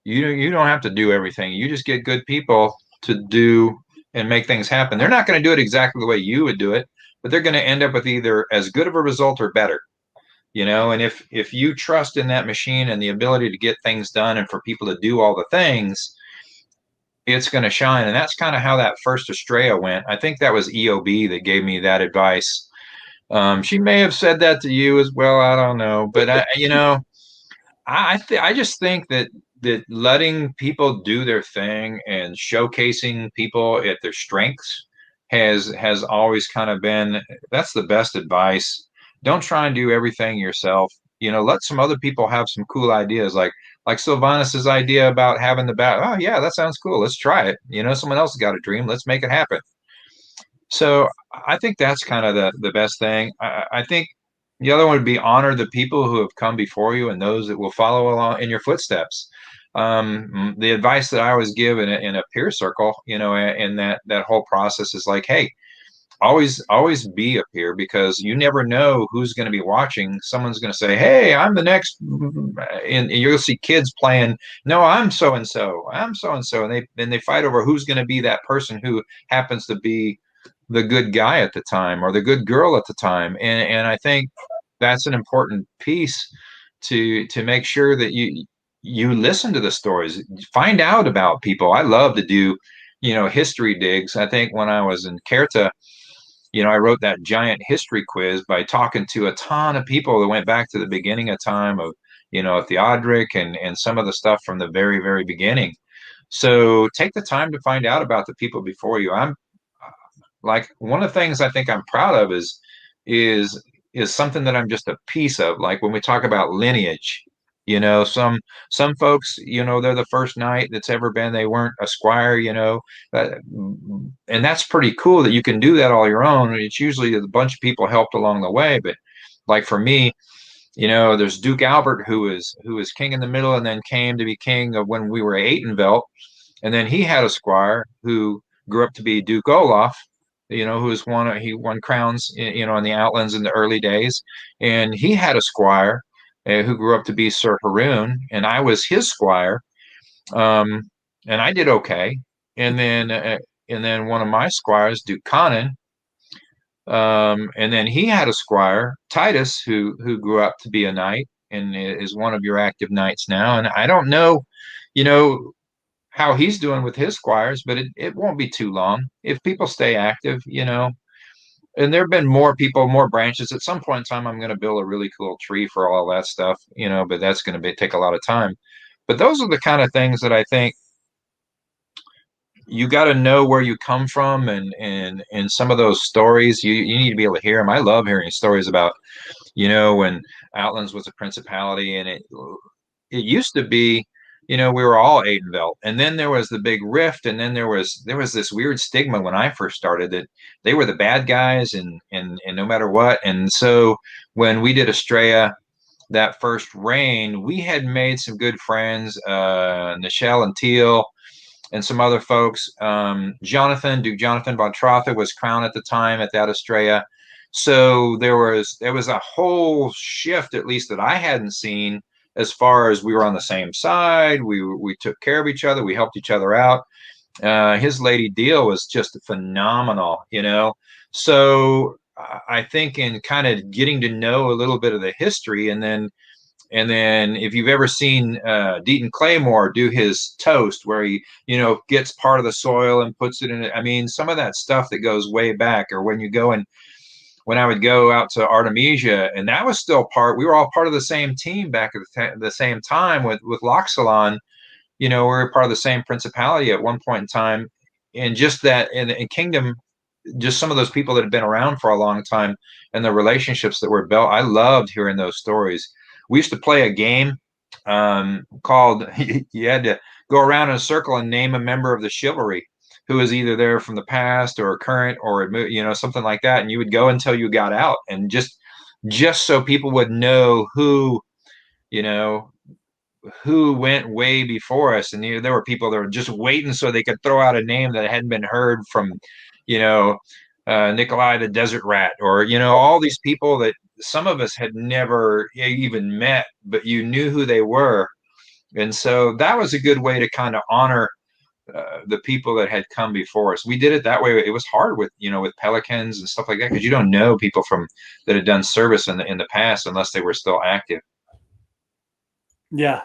You don't have to do everything. You just get good people to do and make things happen. They're not going to do it exactly the way you would do it, but they're going to end up with either as good of a result or better. And if you trust in that machine and the ability to get things done and for people to do all the things, it's going to shine. And that's kind of how that first Estrella went. I think that was EOB that gave me that advice. She may have said that to you as well. I don't know, but I just think that letting people do their thing and showcasing people at their strengths has always kind of been, that's the best advice. Don't try and do everything yourself. Let some other people have some cool ideas, like Sylvanus's idea about having the bat. Oh yeah, that sounds cool. Let's try it. Someone else has got a dream. Let's make it happen. So I think that's kind of the best thing. I think the other one would be honor the people who have come before you and those that will follow along in your footsteps. The advice that I always give in a peer circle, in that whole process is like, hey, always be up here, because you never know who's going to be watching. Someone's going to say, "Hey, I'm the next," and you'll see kids playing. No, I'm so and so. I'm so and so, and they fight over who's going to be that person who happens to be the good guy at the time or the good girl at the time. And I think that's an important piece to make sure that you listen to the stories, find out about people. I love to do, history digs. I think when I was in Kerta, I wrote that giant history quiz by talking to a ton of people that went back to the beginning of time of, Theodric and some of the stuff from the very, very beginning. So take the time to find out about the people before you. I'm like, one of the things I think I'm proud of is is something that I'm just a piece of. Like when we talk about lineage, some folks, they're the first knight that's ever been. They weren't a squire, and that's pretty cool that you can do that all your own. It's usually a bunch of people helped along the way, but like for me, there's Duke Albert who was king in the middle and then came to be king of when we were Atenvelt, and then he had a squire who grew up to be Duke Olaf, he won crowns, in the Outlands in the early days, and he had a squire who grew up to be Sir Haroon, and I was his squire, um, and I did okay, and then one of my squires, Duke Conan, and then he had a squire, Titus, who grew up to be a knight and is one of your active knights now, and I don't know, you know how he's doing with his squires, but it won't be too long if people stay active, and there have been more people, more branches. At some point in time, I'm going to build a really cool tree for all that stuff, but that's going to take a lot of time. But those are the kind of things that I think you got to know where you come from, and some of those stories you need to be able to hear them. I love hearing stories about, when Outlands was a principality, and it used to be, we were all Adenvelt, and then there was the big rift, and then there was this weird stigma when I first started that they were the bad guys, and no matter what. And so when we did Estrella that first reign, we had made some good friends, Nichelle and Teal and some other folks. Duke Jonathan von Trotha was crowned at the time at that Estrella. So there was a whole shift, at least that I hadn't seen, as far as we were on the same side. We took care of each other. We helped each other out. His lady Deal was just phenomenal, So I think in kind of getting to know a little bit of the history, and then if you've ever seen Deaton Claymore do his toast, where he, gets part of the soil and puts it in it. I mean, some of that stuff that goes way back, or when I would go out to Artemisia, and that was still we were all part of the same team back at the same time with Loxolon. We were part of the same principality at one point in time. And just that in Kingdom, just some of those people that had been around for a long time and the relationships that were built. I loved hearing those stories. We used to play a game called you had to go around in a circle and name a member of the chivalry who was either there from the past or current or something like that, and you would go until you got out, and just so people would know you know who went way before us. And there were people that were just waiting so they could throw out a name that hadn't been heard from, you know, Nikolai the Desert Rat, or, all these people that some of us had never even met, but you knew who they were. And so that was a good way to kind of honor the people that had come before us. We did it that way. It was hard with pelicans and stuff like that, because you don't know people that had done service in the past unless they were still active. Yeah,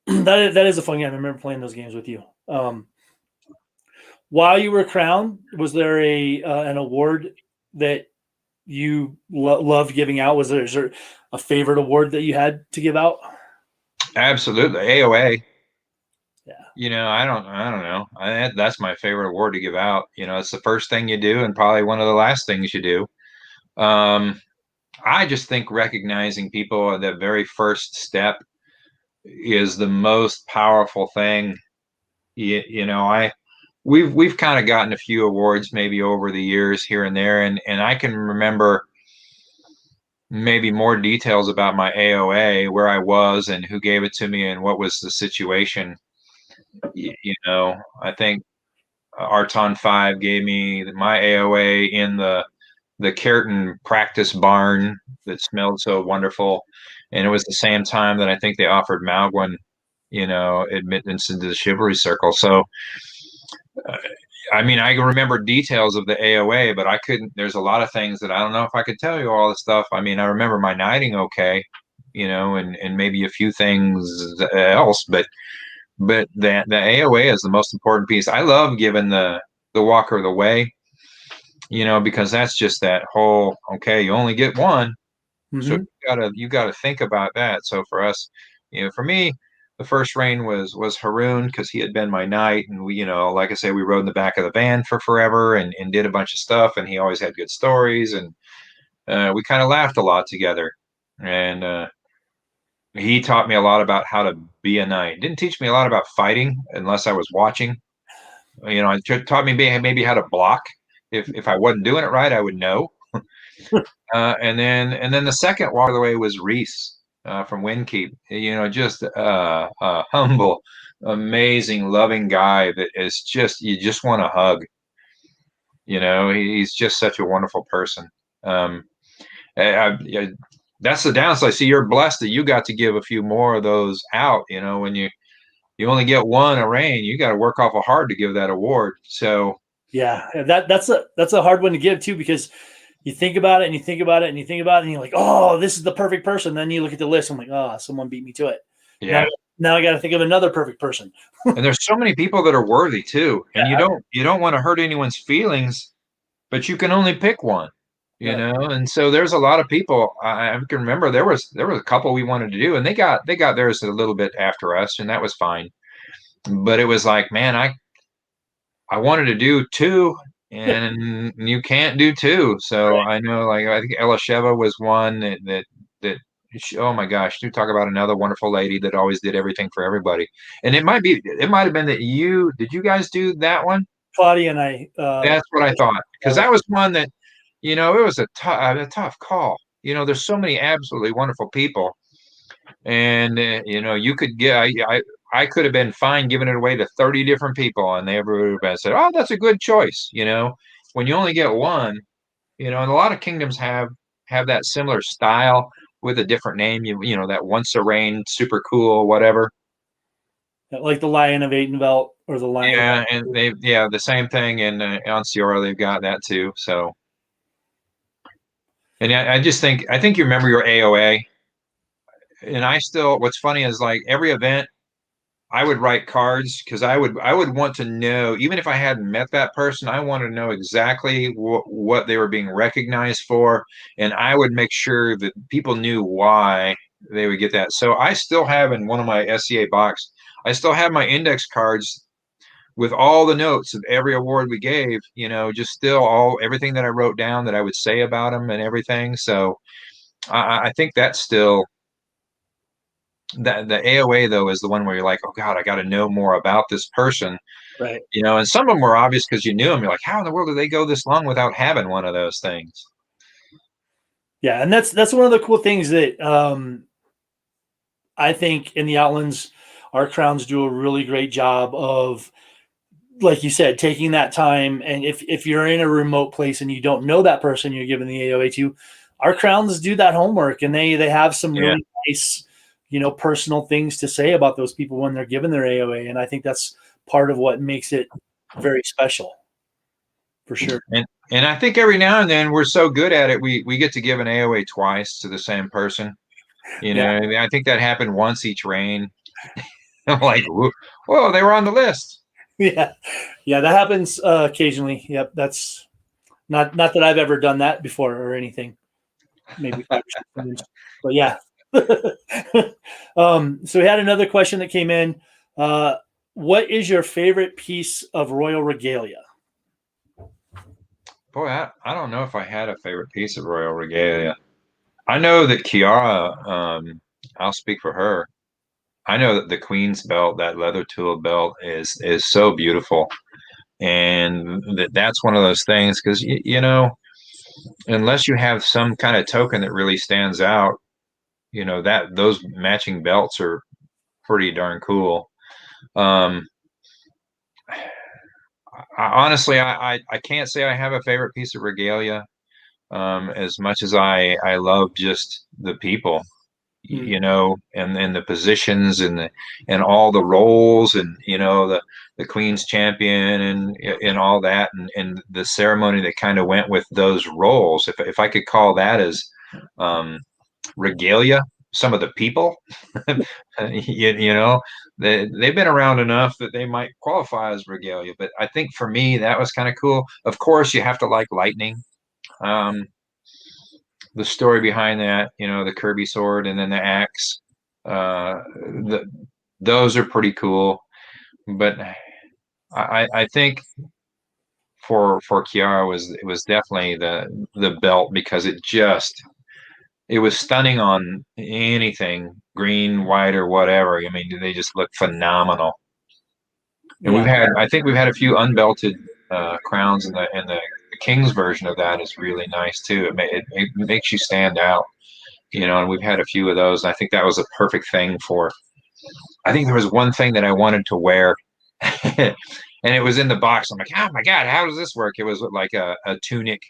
that is a fun game. I remember playing those games with you. While you were crowned, was there an award that you loved giving out? Is there a favorite award that you had to give out? Absolutely, AOA. Yeah. I don't know. That's my favorite award to give out. It's the first thing you do and probably one of the last things you do. I just think recognizing people at that very first step is the most powerful thing. We've kind of gotten a few awards maybe over the years here and there, and I can remember maybe more details about my AOA, where I was and who gave it to me and what was the situation. I think Arton 5 gave me my AOA in the Keratin practice barn that smelled so wonderful. And it was the same time that I think they offered Malguin, admittance into the chivalry circle. So, uh, I mean, I can remember details of the AOA, but I couldn't. There's a lot of things that I don't know if I could tell you all the stuff. I mean, I remember my knighting okay, and maybe a few things else, but the AOA is the most important piece. I love giving the Walker of the Way, because that's just that whole, okay, you only get one. So Mm-hmm. you gotta think about that. So for us, for me, the first reign was Haroon because he had been my knight, and we, like I say, we rode in the back of the van for forever and did a bunch of stuff, and he always had good stories, and we kind of laughed a lot together, and he taught me a lot about how to be a knight. Didn't teach me a lot about fighting unless I was watching. It taught me maybe how to block. If I wasn't doing it right, I would know. And then the second walk of the way was Reese from Windkeep. Just a humble, amazing, loving guy that is just you just want to hug. He's just such a wonderful person. I, that's the downside. See, you're blessed that you got to give a few more of those out. When you only get one a reign, you got to work awful hard to give that award. So Yeah, that's a hard one to give too, because you think about it and you think about it and you think about it and you're like, oh, this is the perfect person. Then you look at the list. I'm like, oh, someone beat me to it. yeah. Now I got to think of another perfect person. And there's so many people that are worthy too, and Yeah, you don't want to hurt anyone's feelings, but you can only pick one, right. and so there's a lot of people. I can remember there was a couple we wanted to do, and they got theirs a little bit after us, and that was fine. But it was like, man, I wanted to do two, and you can't do two. So Right. I know, like, I think Elisheva was one that oh my gosh, you talk about another wonderful lady that always did everything for everybody. And it might have been that did you guys do that one? Claudia and I. That's what I thought, because that was one that, it was a tough call. There's so many absolutely wonderful people, and you could get I could have been fine giving it away to 30 different people, and they would have said, oh, that's a good choice. When you only get one, and a lot of kingdoms have that similar style with a different name, that once a reign, super cool, whatever. Like the Lion of Adenvelt or the Lion of. Yeah, and the same thing in on Sierra, they've got that too. So, and I think you remember your AOA, and what's funny is, like, every event I would write cards, because I would want to know, even if I hadn't met that person, I wanted to know exactly what they were being recognized for, and I would make sure that people knew why they would get that. So I still have in one of my SCA box, I still have my index cards with all the notes of every award we gave. Just still everything that I wrote down that I would say about them and everything. So I think that's still. The AOA though is the one where you're like, oh God, I got to know more about this person, Right. and some of them were obvious because you knew them. You're like, how in the world did they go this long without having one of those things? Yeah, and that's one of the cool things that I think in the Outlands, our crowns do a really great job of, like you said, taking that time. And if you're in a remote place and you don't know that person you're giving the AOA to, our crowns do that homework, and they have some Yeah, really nice, personal things to say about those people when they're given their AOA. And I think that's part of what makes it very special, for sure. and I think every now and then we're so good at it, we get to give an AOA twice to the same person. Yeah. I think that happened once each reign. I'm like, whoa, they were on the list. Yeah. Yeah. That happens occasionally. Yep. That's not that I've ever done that before or anything. Maybe 5 or 6 times. But yeah. So we had another question that came in. What is your favorite piece of royal regalia? Boy, I don't know if I had a favorite piece of Royal Regalia. I know that Kiara, I'll speak for her. I know that the Queen's belt, that leather tool belt, is so beautiful, and that's one of those things, because unless you have some kind of token that really stands out, that those matching belts are pretty darn cool. Um, honestly, I can't say I have a favorite piece of regalia. As much as I love just the people, Hmm. and the positions and all the roles, and the Queen's champion and all that, and the ceremony that kind of went with those roles. If I could call that as um, regalia, some of the people, you know, they've been around enough that they might qualify as regalia. But I think for me, that was kind of cool. Of course, you have to like lightning. Um, the story behind that, the Kirby sword and then the axe, the those are pretty cool. But I think for Kiara it was definitely the belt, because it was stunning on anything green, white, or whatever. I mean, they just look phenomenal. And Yeah. I think we've had a few unbelted crowns, and the King's version of that is really nice too. It makes you stand out, and we've had a few of those. And I think that was a perfect thing for. I think there was one thing that I wanted to wear, and it was in the box. I'm like, oh my God, how does this work? It was like a tunic.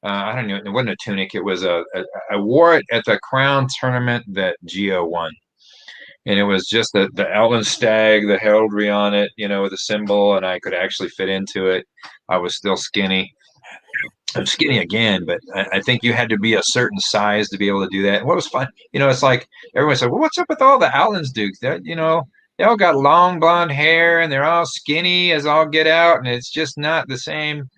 I don't know. It wasn't a tunic. It was I wore it at the Crown tournament that Gio won. And it was just the Outland stag, the heraldry on it, with a symbol, and I could actually fit into it. I was still skinny. I'm skinny again, but I think you had to be a certain size to be able to do that. And what was fun, it's like everyone said, "Well, what's up with all the Outlands Dukes? That they all got long blonde hair and they're all skinny as all get out, and it's just not the same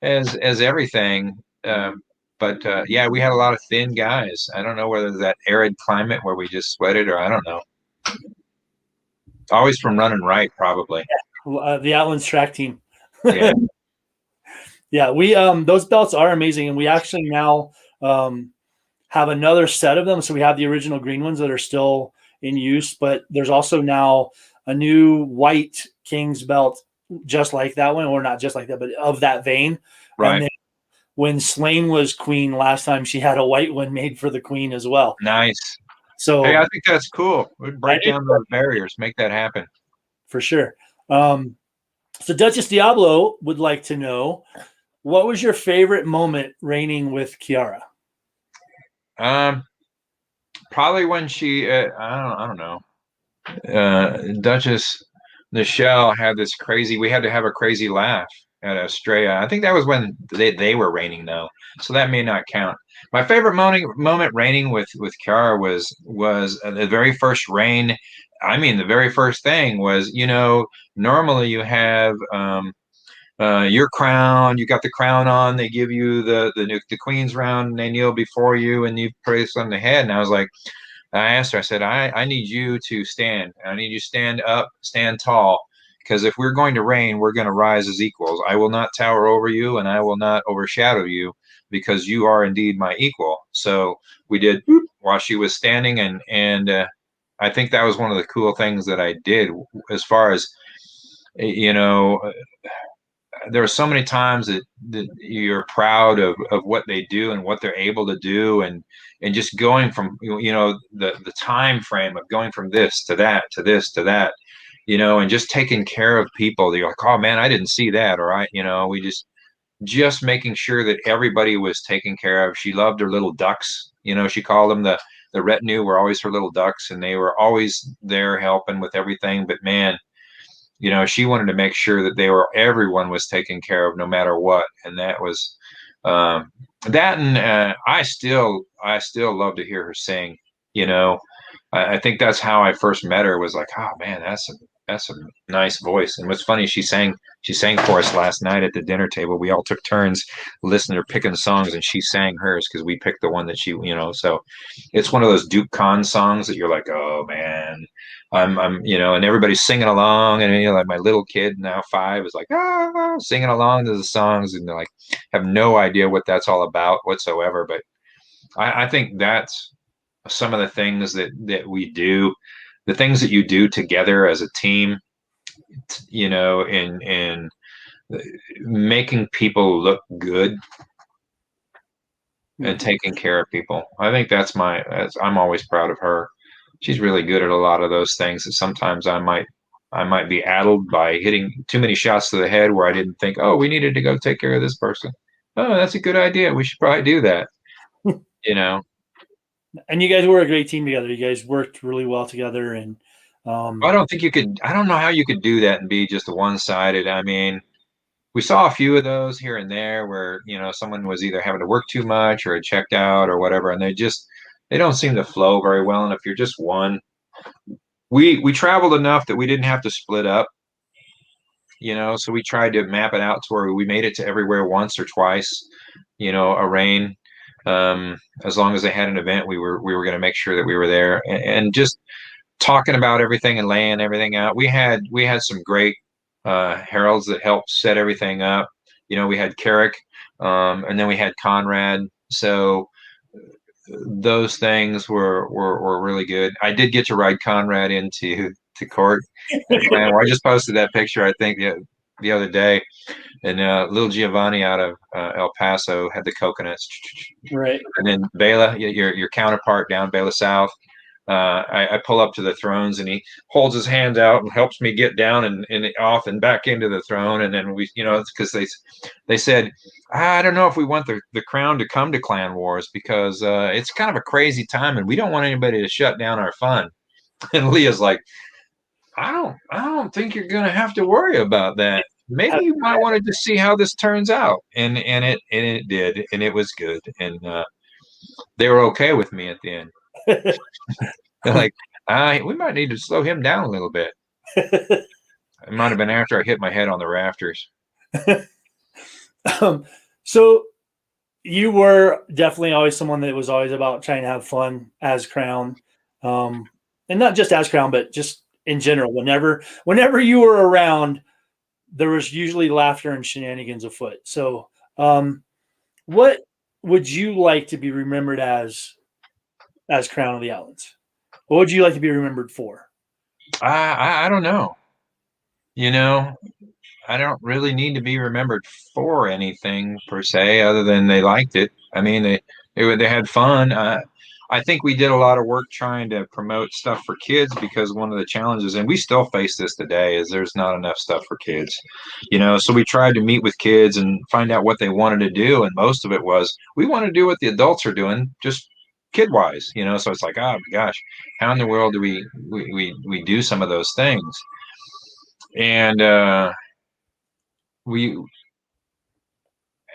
as everything." But yeah, we had a lot of thin guys. I don't know whether it's that arid climate where we just sweated, or I don't know. Always from running right, probably. The Outlands track team. Yeah, Yeah, we those belts are amazing, and we actually now have another set of them. So we have the original green ones that are still in use, but there's also now a new white King's belt, just like that one, or not just like that, but of that vein. And right. then when Slane was queen last time, she had a white one made for the queen as well. Nice. Hey, So I think that's cool. We'd I break do, down those barriers, make that happen. for sure. So Duchess Diablo would like to know, what was your favorite moment reigning with Kiara? Um, Probably when she, I don't know, Duchess Nichelle had this crazy. We had to have a crazy laugh at Estrella. I think that was when they were reigning though, so that may not count. My favorite moment reigning with Kiara was the very first reign. I mean, the very first thing was, normally you have your crown. You got the crown on. They give you the queen's round, and they kneel before you, and you place on the head. And I was like, I asked her. I said, I need you to stand. I need you to stand up, stand tall, because if we're going to reign, we're going to rise as equals. I will not tower over you, and I will not overshadow you, because you are indeed my equal. So we did while she was standing, and I think that was one of the cool things that I did, as far as you know there are so many times that you're proud of what they do and what they're able to do, and just going from the time frame of going from this to that to this to that, and just taking care of people. You're like, oh man, I didn't see that. Or we just making sure that everybody was taken care of. She loved her little ducks. She called them the retinue were always her little ducks, and they were always there helping with everything. But man, she wanted to make sure that everyone was taken care of no matter what. And that was that. And I still love to hear her sing. You know, I think that's how I first met her, was like, oh man, that's a nice voice. And what's funny, she sang for us last night at the dinner table. We all took turns listening to her picking songs, and she sang hers because we picked the one that so it's one of those Duke Khan songs that you're like, oh man, and everybody's singing along, and like my little kid now 5 is like singing along to the songs, and they're like have no idea what that's all about whatsoever. But I think that's some of the things that we do, the things that you do together as a team, in making people look good and taking care of people. I think I'm always proud of her. She's really good at a lot of those things that sometimes I might I might be addled by hitting too many shots to the head where I didn't think, oh, we needed to go take care of this person. Oh, that's a good idea. We should probably do that. You know, And you guys were a great team together. You guys worked really well together, and I don't think you could, I don't know how you could do that and be just one-sided. I mean, we saw a few of those here and there where, someone was either having to work too much or had checked out or whatever, and they don't seem to flow very well. And if you're just one, we traveled enough that we didn't have to split up, so we tried to map it out to where we made it to everywhere once or twice, a rain. As long as they had an event, we were going to make sure that we were there, and just talking about everything and laying everything out. We had some great heralds that helped set everything up. We had Carrick, and then we had Conrad. So those things were really good. I did get to ride Conrad into court. I just posted that picture, I think, the other day. And little Giovanni out of El Paso had the coconuts. right. And then Bela, your counterpart down Bela South, I pull up to the thrones and he holds his hands out and helps me get down and off and back into the throne. And then we, because they said, I don't know if we want the crown to come to Clan Wars because it's kind of a crazy time and we don't want anybody to shut down our fun. And Leah's like, I don't think you're going to have to worry about that. Maybe you might want to just see how this turns out. And it did. And it was good. And they were okay with me at the end. They're like, we might need to slow him down a little bit. It might have been after I hit my head on the rafters. So you were definitely always someone that was always about trying to have fun as Crown, and not just as Crown, but just in general. Whenever you were around, there was usually laughter and shenanigans afoot. So, what would you like to be remembered as Crown of the Outlands? What would you like to be remembered for? I don't know. I don't really need to be remembered for anything per se, other than they liked it. I mean, they had fun. I think we did a lot of work trying to promote stuff for kids because one of the challenges, and we still face this today, is there's not enough stuff for kids. So we tried to meet with kids and find out what they wanted to do, and most of it was we want to do what the adults are doing, just kid wise. So it's like, oh my gosh, how in the world do we do some of those things? And we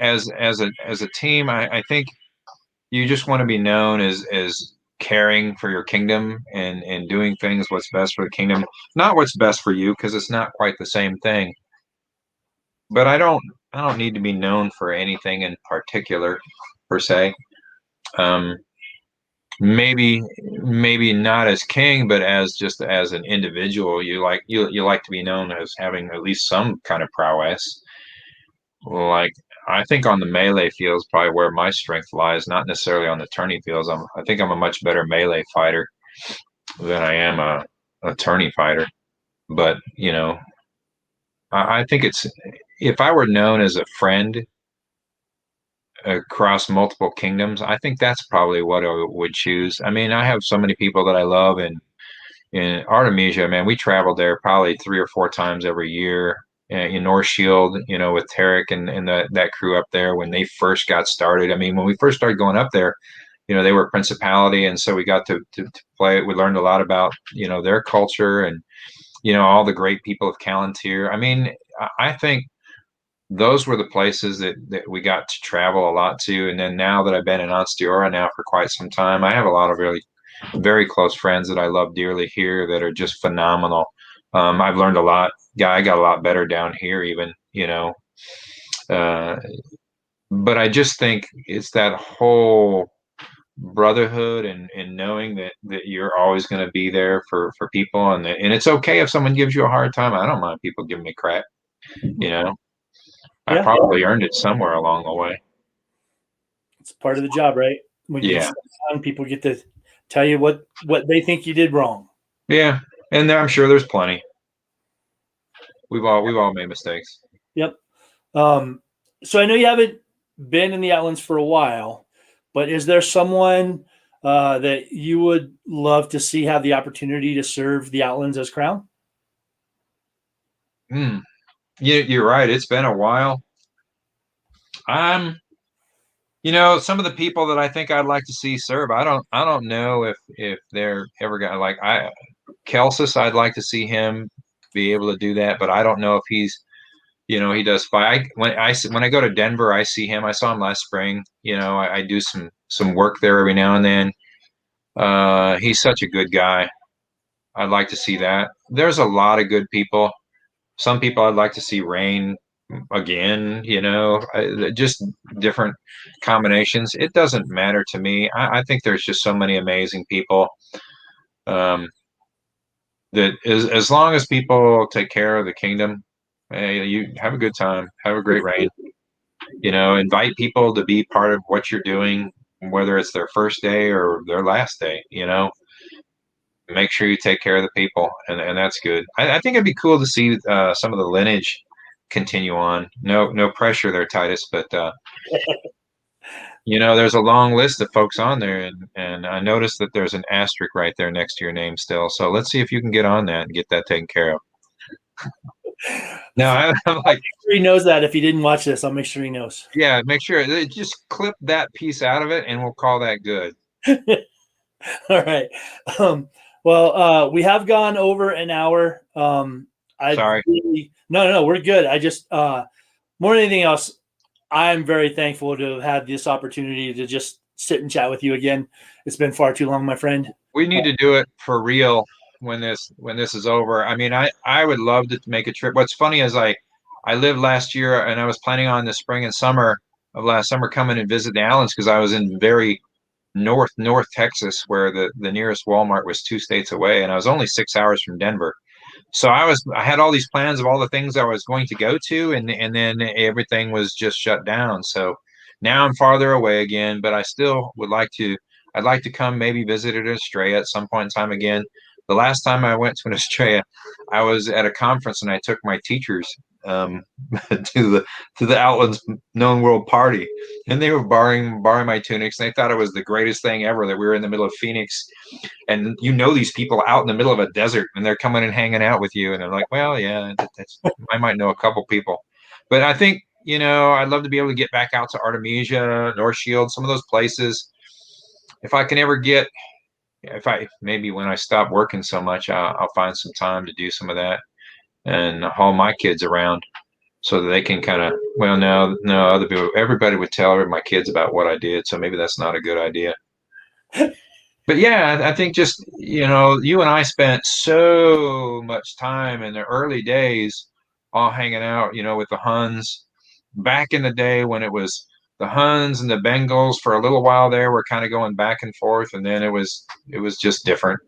as a team, I think you just want to be known as caring for your kingdom and doing things what's best for the kingdom, not what's best for you, because it's not quite the same thing. But I don't need to be known for anything in particular per se. Maybe not as king, but as an individual, you like to be known as having at least some kind of prowess. Like, I think on the melee field is probably where my strength lies, not necessarily on the tourney fields. I think I'm a much better melee fighter than I am a tourney fighter. But I think if I were known as a friend across multiple kingdoms, I think that's probably what I would choose. I mean, I have so many people that I love, and in Artemisia, man, we traveled there probably 3 or 4 times every year. In North Shield, with Tarek and that crew up there when they first got started. I mean, when we first started going up there, they were a principality, and so we got to play. We learned a lot about their culture and all the great people of Callantyr. I mean, I think those were the places that we got to travel a lot to. And then now that I've been in Onstiora now for quite some time, I have a lot of really very close friends that I love dearly here that are just phenomenal. I've learned a lot. Yeah, I got a lot better down here even, but I just think it's that whole brotherhood and knowing that you're always going to be there for people, and it's okay if someone gives you a hard time. I don't mind people giving me crap. Yeah. I probably earned it somewhere along the way. It's part of the job, right? When you get on, people get to tell you what they think you did wrong. Yeah, and I'm sure there's plenty. We've all made mistakes. Yep. So I know you haven't been in the Outlands for a while, but is there someone that you would love to see have the opportunity to serve the Outlands as Crown? Mm, you're right. It's been a while. I'm, some of the people that I think I'd like to see serve. I don't know if they're ever gonna like Kelsis. I'd like to see him be able to do that, but I don't know if he's, he does fight. When I go to Denver, I see him. I saw him last spring. I do some work there every now and then. He's such a good guy. I'd like to see that. There's a lot of good people. Some people I'd like to see reign again, just different combinations. It doesn't matter to me. I think there's just so many amazing people, um, that as long as people take care of the kingdom, hey, you have a good time, have a great reign. Invite people to be part of what you're doing, whether it's their first day or their last day. Make sure you take care of the people, and that's good. I think it'd be cool to see some of the lineage continue on. No pressure there, Titus, but there's a long list of folks on there, and I noticed that there's an asterisk right there next to your name still. So let's see if you can get on that and get that taken care of. Now I'm like, Sure he knows that. If he didn't watch this, I'll make sure he knows. yeah, make sure just clip that piece out of it, and we'll call that good. All right. Well, we have gone over an hour. Sorry. No, we're good. I just more than anything else, I'm very thankful to have had this opportunity to just sit and chat with you again. It's been far too long, my friend. We need to do it for real when this is over. I mean, I would love to make a trip. What's funny is I lived last year, and I was planning on the spring and summer of last summer coming and visit the Outlands, because I was in very north Texas, where the nearest Walmart was 2 states away, and I was only 6 hours from Denver. So I had all these plans of all the things I was going to go to, and then everything was just shut down. So now I'm farther away again, but I still would like to. I'd like to come maybe visit at Australia at some point in time again. The last time I went to Australia, I was at a conference, and I took my teachers, to the Outlands known world party, and they were borrowing my tunics, and they thought it was the greatest thing ever that we were in the middle of Phoenix, and these people out in the middle of a desert, and they're coming and hanging out with you, and they're like, well, yeah, I might know a couple people, but I think, I'd love to be able to get back out to Artemisia, North Shield, some of those places. If I can ever get, if I maybe when I stop working so much, I'll find some time to do some of that and haul my kids around, so that they can kind of, well, no, other people, everybody would tell my kids about what I did, so maybe that's not a good idea. But yeah, I think just, you and I spent so much time in the early days all hanging out, with the Huns. Back in the day when it was the Huns and the Bengals, for a little while there, we're kind of going back and forth, and then it was just different.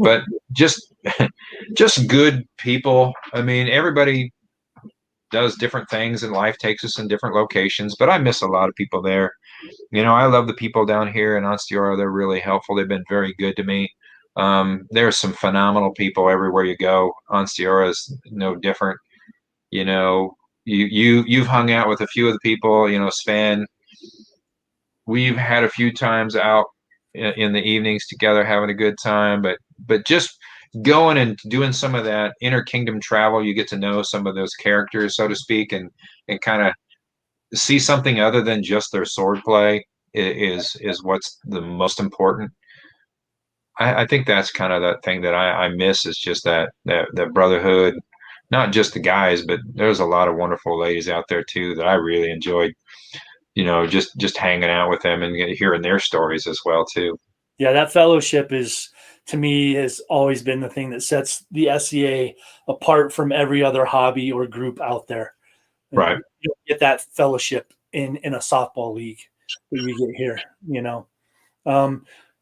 But just just good people. I mean, everybody does different things, and life takes us in different locations, but I miss a lot of people there. I love the people down here in Onsteora. They're really helpful. They've been very good to me. There's some phenomenal people everywhere you go. Onsteora is no different. You've hung out with a few of the people. Sven. We've had a few times out in the evenings together, having a good time. But just going and doing some of that inter-kingdom travel, you get to know some of those characters, so to speak, and kind of see something other than just their swordplay is what's the most important. I think that's kind of that thing that I miss, is just that brotherhood, not just the guys, but there's a lot of wonderful ladies out there too that I really enjoyed, just hanging out with them and hearing their stories as well too. Yeah, that fellowship is, to me, has always been the thing that sets the SCA apart from every other hobby or group out there. Right. You don't get that fellowship in a softball league that you get here.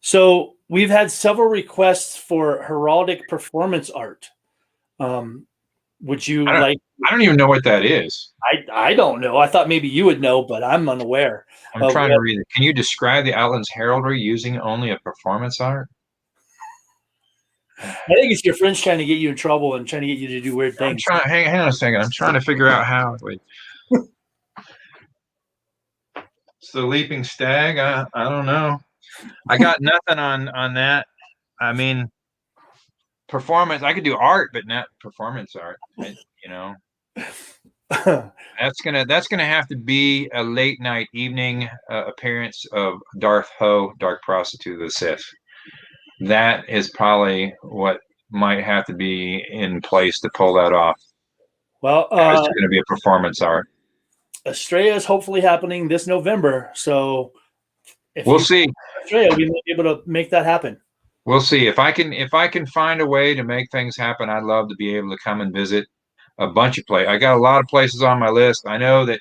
So we've had several requests for heraldic performance art. Would you I don't, like? I don't even know what that is. I don't know. I thought maybe you would know, but I'm unaware. I'm trying to read it. Can you describe the Outlands heraldry using only a performance art? I think it's your friends trying to get you in trouble and trying to get you to do weird things. Hang on a second. I'm trying to figure out how. Wait. It's the leaping stag. I don't know. I got nothing on that. I mean, performance. I could do art, but not performance art. You know, that's gonna have to be a late night evening appearance of Darth Ho, Dark Prostitute of the Sith. That is probably what might have to be in place to pull that off. Well, It's going to be a performance art. Estrella is hopefully happening this November. So if We'll you see. Estrella, we may be able to make that happen. We'll see if I can find a way to make things happen. I'd love to be able to come and visit a bunch of places. I got a lot of places on my list. I know that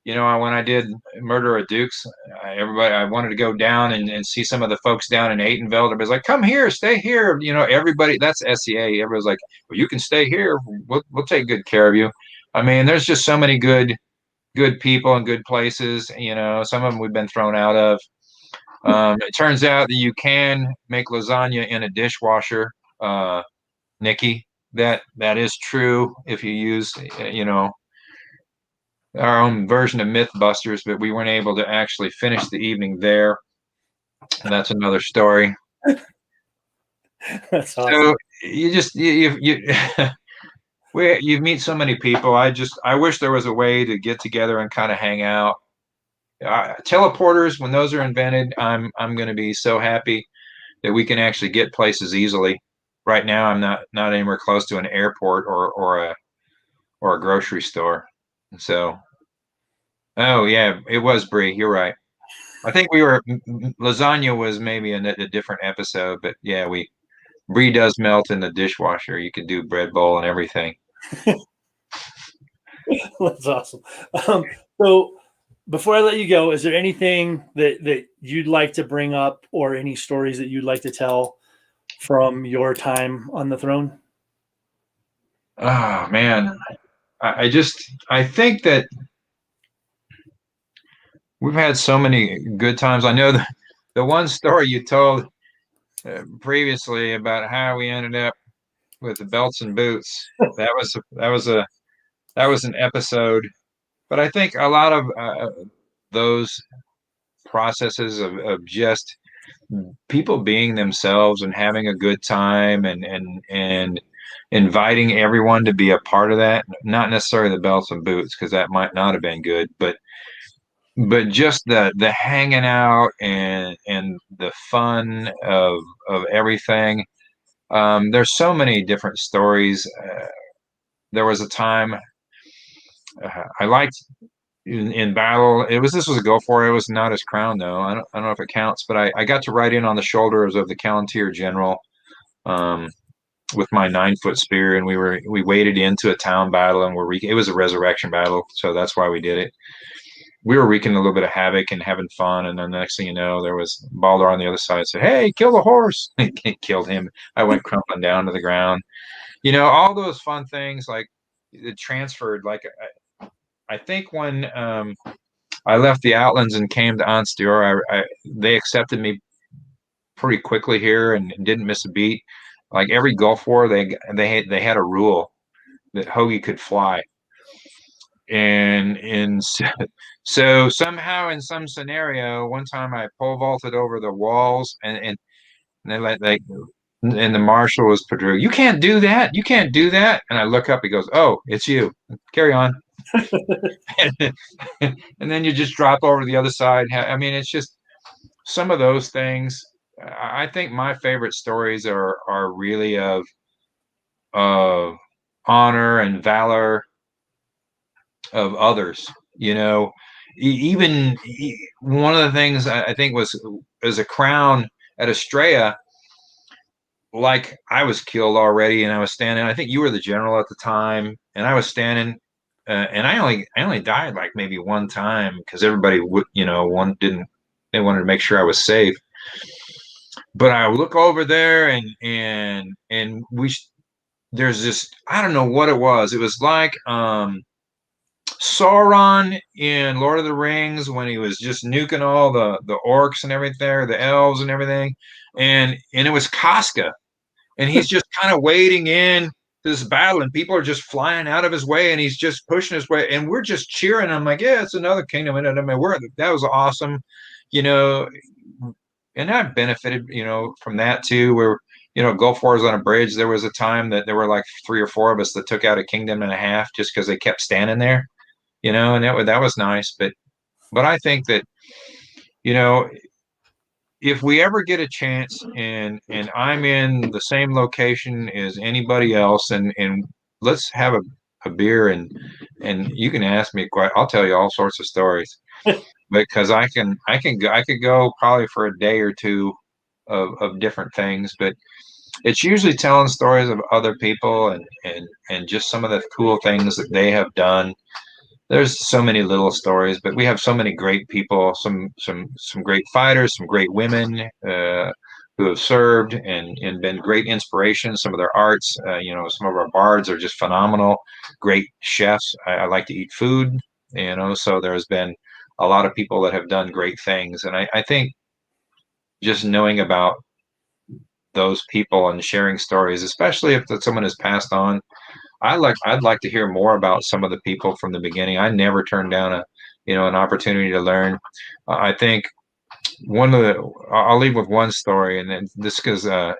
when I did Murder of Dukes, I wanted to go down and see some of the folks down in Aytonville. Everybody's like, "Come here, stay here." Everybody, that's SCA. Everybody's like, "Well, you can stay here. We'll take good care of you." I mean, there's just so many good people and good places. Some of them we've been thrown out of. It turns out that you can make lasagna in a dishwasher, Nikki. That is true if you use, our own version of Mythbusters, but we weren't able to actually finish the evening there. And that's another story. That's awesome. So you just you meet so many people. I wish there was a way to get together and kind of hang out. Teleporters, when those are invented, I'm going to be so happy that we can actually get places easily. Right now, I'm not anywhere close to an airport or a grocery store. So, oh yeah, it was Brie. You're right. I think lasagna was maybe a different episode, but yeah, Brie does melt in the dishwasher. You could do bread bowl and everything. That's awesome. So before I let you go, is there anything that you'd like to bring up or any stories that you'd like to tell from your time on the throne? Oh man, I think that we've had so many good times. I know the one story you told previously about how we ended up with the belts and boots. That was an episode. But I think a lot of those processes of just people being themselves and having a good time and inviting everyone to be a part of that, not necessarily the belts and boots, because that might not have been good, but just the hanging out and the fun of everything. There's so many different stories. There was a time I liked in battle. This was a go for it. It was not his crown though. I don't know if it counts, but I got to ride in on the shoulders of the Callantyr general with my 9-foot spear, and we waded into a town battle, and it was a resurrection battle, so that's why we did it. We were wreaking a little bit of havoc and having fun, and then the next thing you know, there was Baldur on the other side said, "Hey, kill the horse!" Killed him. I went crumpling down to the ground. All those fun things, like it transferred. Like I think when I left the Outlands and came to Anstior, they accepted me pretty quickly here and didn't miss a beat. Like every Gulf War, they had a rule that Hoagie could fly, and so somehow in some scenario, one time I pole vaulted over the walls and they and the marshal was Pedro. "You can't do that. You can't do that." And I look up. He goes, "Oh, it's you. Carry on." And then you just drop over to the other side. I mean, it's just some of those things. I think my favorite stories are really of honor and valor of others. Even one of the things I think was as a crown at Estrella. Like I was killed already, and I was standing. I think you were the general at the time, and I was standing. And I only died like maybe one time because everybody would, they wanted to make sure I was safe. But I look over there and there's this, I don't know what it was. It was like Sauron in Lord of the Rings when he was just nuking all the orcs and everything, the elves and everything. And it was Casca. And he's just kind of wading in this battle, and people are just flying out of his way, and he's just pushing his way, and we're just cheering. I'm like, yeah, it's another kingdom. And I mean, that was awesome, and I've benefited, from that too, where Gulf Wars on a bridge. There was a time that there were like 3 or 4 of us that took out a kingdom and a half just because they kept standing there, and that was nice. But I think that, you know, if we ever get a chance and I'm in the same location as anybody else, and let's have a beer, and you can ask me I'll tell you all sorts of stories, because I could go probably for a day or two of different things, but it's usually telling stories of other people, and just some of the cool things that they have done. There's so many little stories, but we have so many great people, some great fighters, some great women who have served and been great inspirations. Some of their arts, some of our bards are just phenomenal, great chefs. I like to eat food, so there's been a lot of people that have done great things. And I think just knowing about those people and sharing stories, especially if someone has passed on, I'd like to hear more about some of the people from the beginning. I never turned down an opportunity to learn. I think I'll leave with one story, and then this is the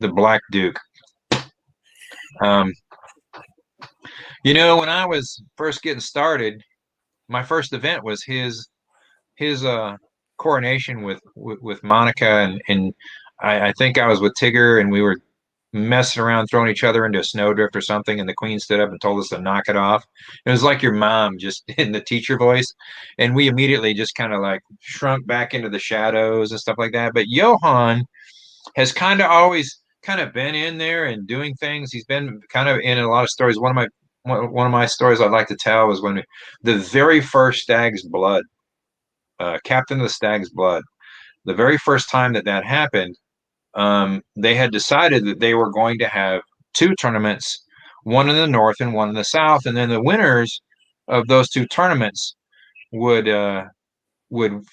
Black Duke. Um, when I was first getting started, my first event was his coronation with Monica, and I think I was with Tigger, and we were messing around, throwing each other into a snowdrift or something, and the queen stood up and told us to knock it off. It was like your mom, just in the teacher voice, and we immediately just kind of like shrunk back into the shadows and stuff like that. But Johan has kind of always kind of been in there and doing things. He's been kind of in a lot of stories. One of my stories I'd like to tell was when the very first Stag's Blood, Captain of the Stag's Blood, the very first time that happened, they had decided that they were going to have 2 tournaments, one in the north and one in the south, and then the winners of those 2 tournaments would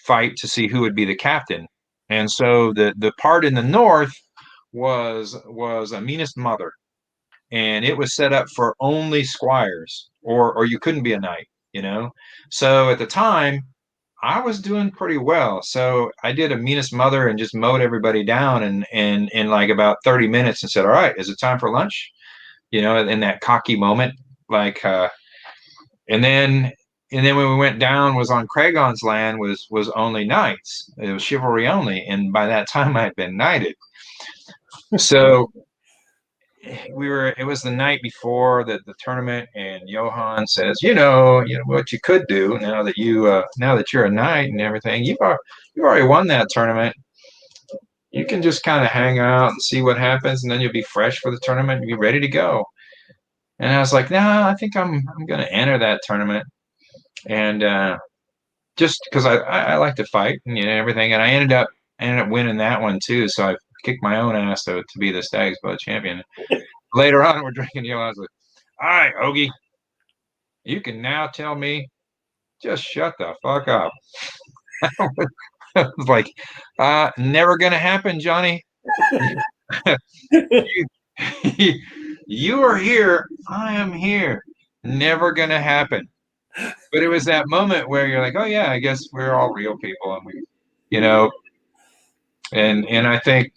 fight to see who would be the captain. And so the part in the north was a meanest mother, and it was set up for only squires, or you couldn't be a knight. So at the time, I was doing pretty well. So I did a meanest mother and just mowed everybody down in like about 30 minutes and said, all right, is it time for lunch? In that cocky moment, like, and then when we went down was on Craigon's land was only knights. It was chivalry only. And by that time I had been knighted. So it was the night before the tournament, and Johan says, what you could do now that you're a knight and everything, you already won that tournament. You can just kind of hang out and see what happens, and then you'll be fresh for the tournament and be ready to go. And I was like, nah, I think I'm going to enter that tournament, and just because I like to fight and everything, and I ended up winning that one too. So I kicked my own ass to be the Stag's Blood champion. Later on, we're drinking. I was like, all right, Ogie, you can now tell me, just shut the fuck up. I was like, never gonna happen, Johnny. You are here, I am here. Never gonna happen. But it was that moment where you're like, oh yeah, I guess we're all real people, and and I think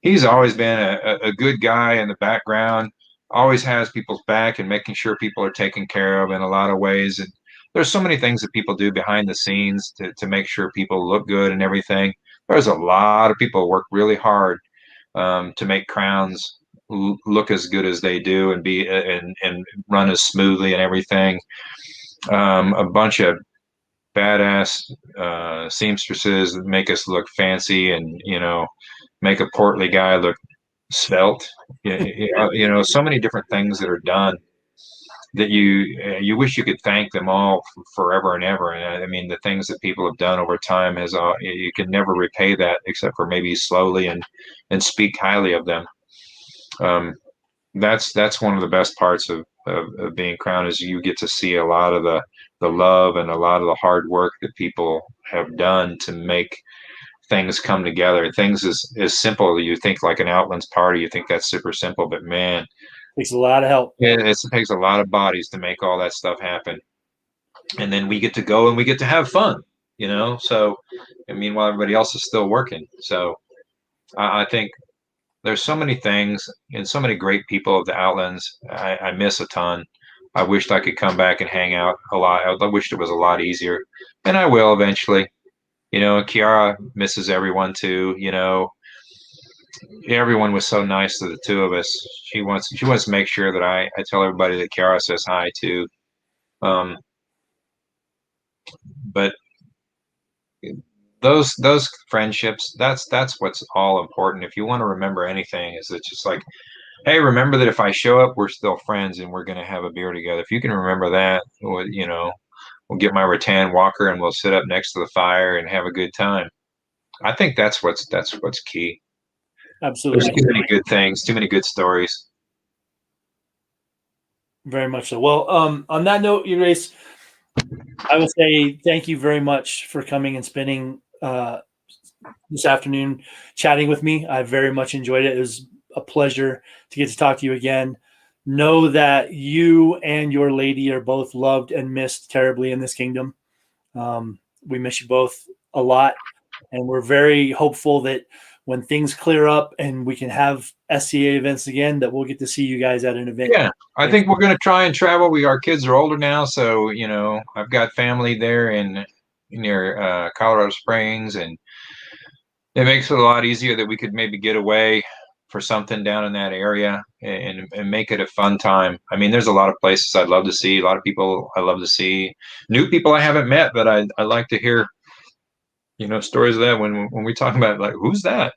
he's always been a good guy in the background, always has people's back and making sure people are taken care of in a lot of ways. And there's so many things that people do behind the scenes to make sure people look good and everything. There's a lot of people who work really hard to make crowns look as good as they do and be and run as smoothly and everything. A bunch of badass seamstresses that make us look fancy and make a portly guy look svelte. So many different things that are done that you wish you could thank them all forever and ever. And I mean, the things that people have done over time you can never repay that except for maybe slowly and speak highly of them. That's one of the best parts of being crowned, is you get to see a lot of the love and a lot of the hard work that people have done to make things come together. Things as simple, you think like an Outlands party, you think that's super simple, but man, takes a lot of help. It takes a lot of bodies to make all that stuff happen. And then we get to go and we get to have fun, so, and meanwhile everybody else is still working. So I think there's so many things and so many great people of the Outlands. I miss a ton. I wished I could come back and hang out a lot. I wished it was a lot easier, and I will eventually. Kiara misses everyone too. Everyone was so nice to the two of us. She wants to make sure that I tell everybody that Kiara says hi too. But those friendships, that's what's all important. If you want to remember anything, is it's just like, hey, remember that if I show up, we're still friends and we're gonna have a beer together. If you can remember that, we'll get my rattan walker and we'll sit up next to the fire and have a good time. I think that's what's key. There's Absolutely. too many good things, too many good stories. Very much so. Well, on that note, Erase, I will say thank you very much for coming and spending this afternoon chatting with me. I very much enjoyed it. It was a pleasure to get to talk to you again. Know that you and your lady are both loved and missed terribly in this kingdom. We miss you both a lot, and we're very hopeful that when things clear up and we can have SCA events again, that we'll get to see you guys at an event. Yeah, I think we're going to try and travel. Our kids are older now, so I've got family there in near Colorado Springs, and it makes it a lot easier that we could maybe get away for something down in that area and make it a fun time. I mean, there's a lot of places I'd love to see, a lot of people I love to see, new people I haven't met, but I like to hear stories of that when we talk about, like, who's that?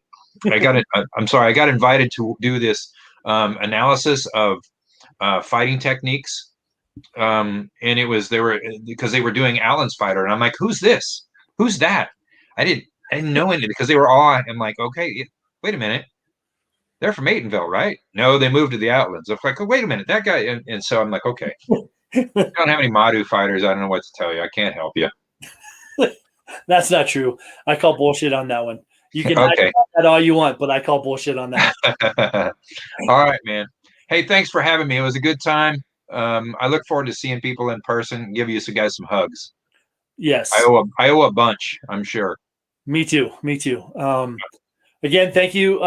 I'm sorry, I got invited to do this analysis of fighting techniques, and because they were doing Allen's fighter, and I'm like, who's this? Who's that? I didn't know anything because they were all. I'm like, okay, wait a minute, they're from Aytonville, right? No, they moved to the Outlands. I'm like, oh, wait a minute, that guy, and so I'm like, okay, I don't have any Madhu fighters. I don't know what to tell you. I can't help you. That's not true. I call bullshit on that one. You can Okay. that all you want, but I call bullshit on that. All right, man. Hey, thanks for having me. It was a good time. I look forward to seeing people in person. Give you guys some hugs. Yes. I owe a bunch, I'm sure. Me too. Me too. Again, thank you.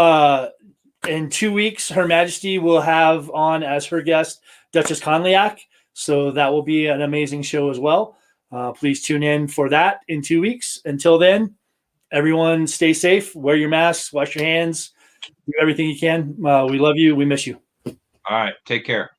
In 2 weeks, Her Majesty will have on as her guest Duchess Conliac. So that will be an amazing show as well. Please tune in for that in 2 weeks. Until then, everyone stay safe, wear your masks, wash your hands, do everything you can. We love you. We miss you. All right. Take care.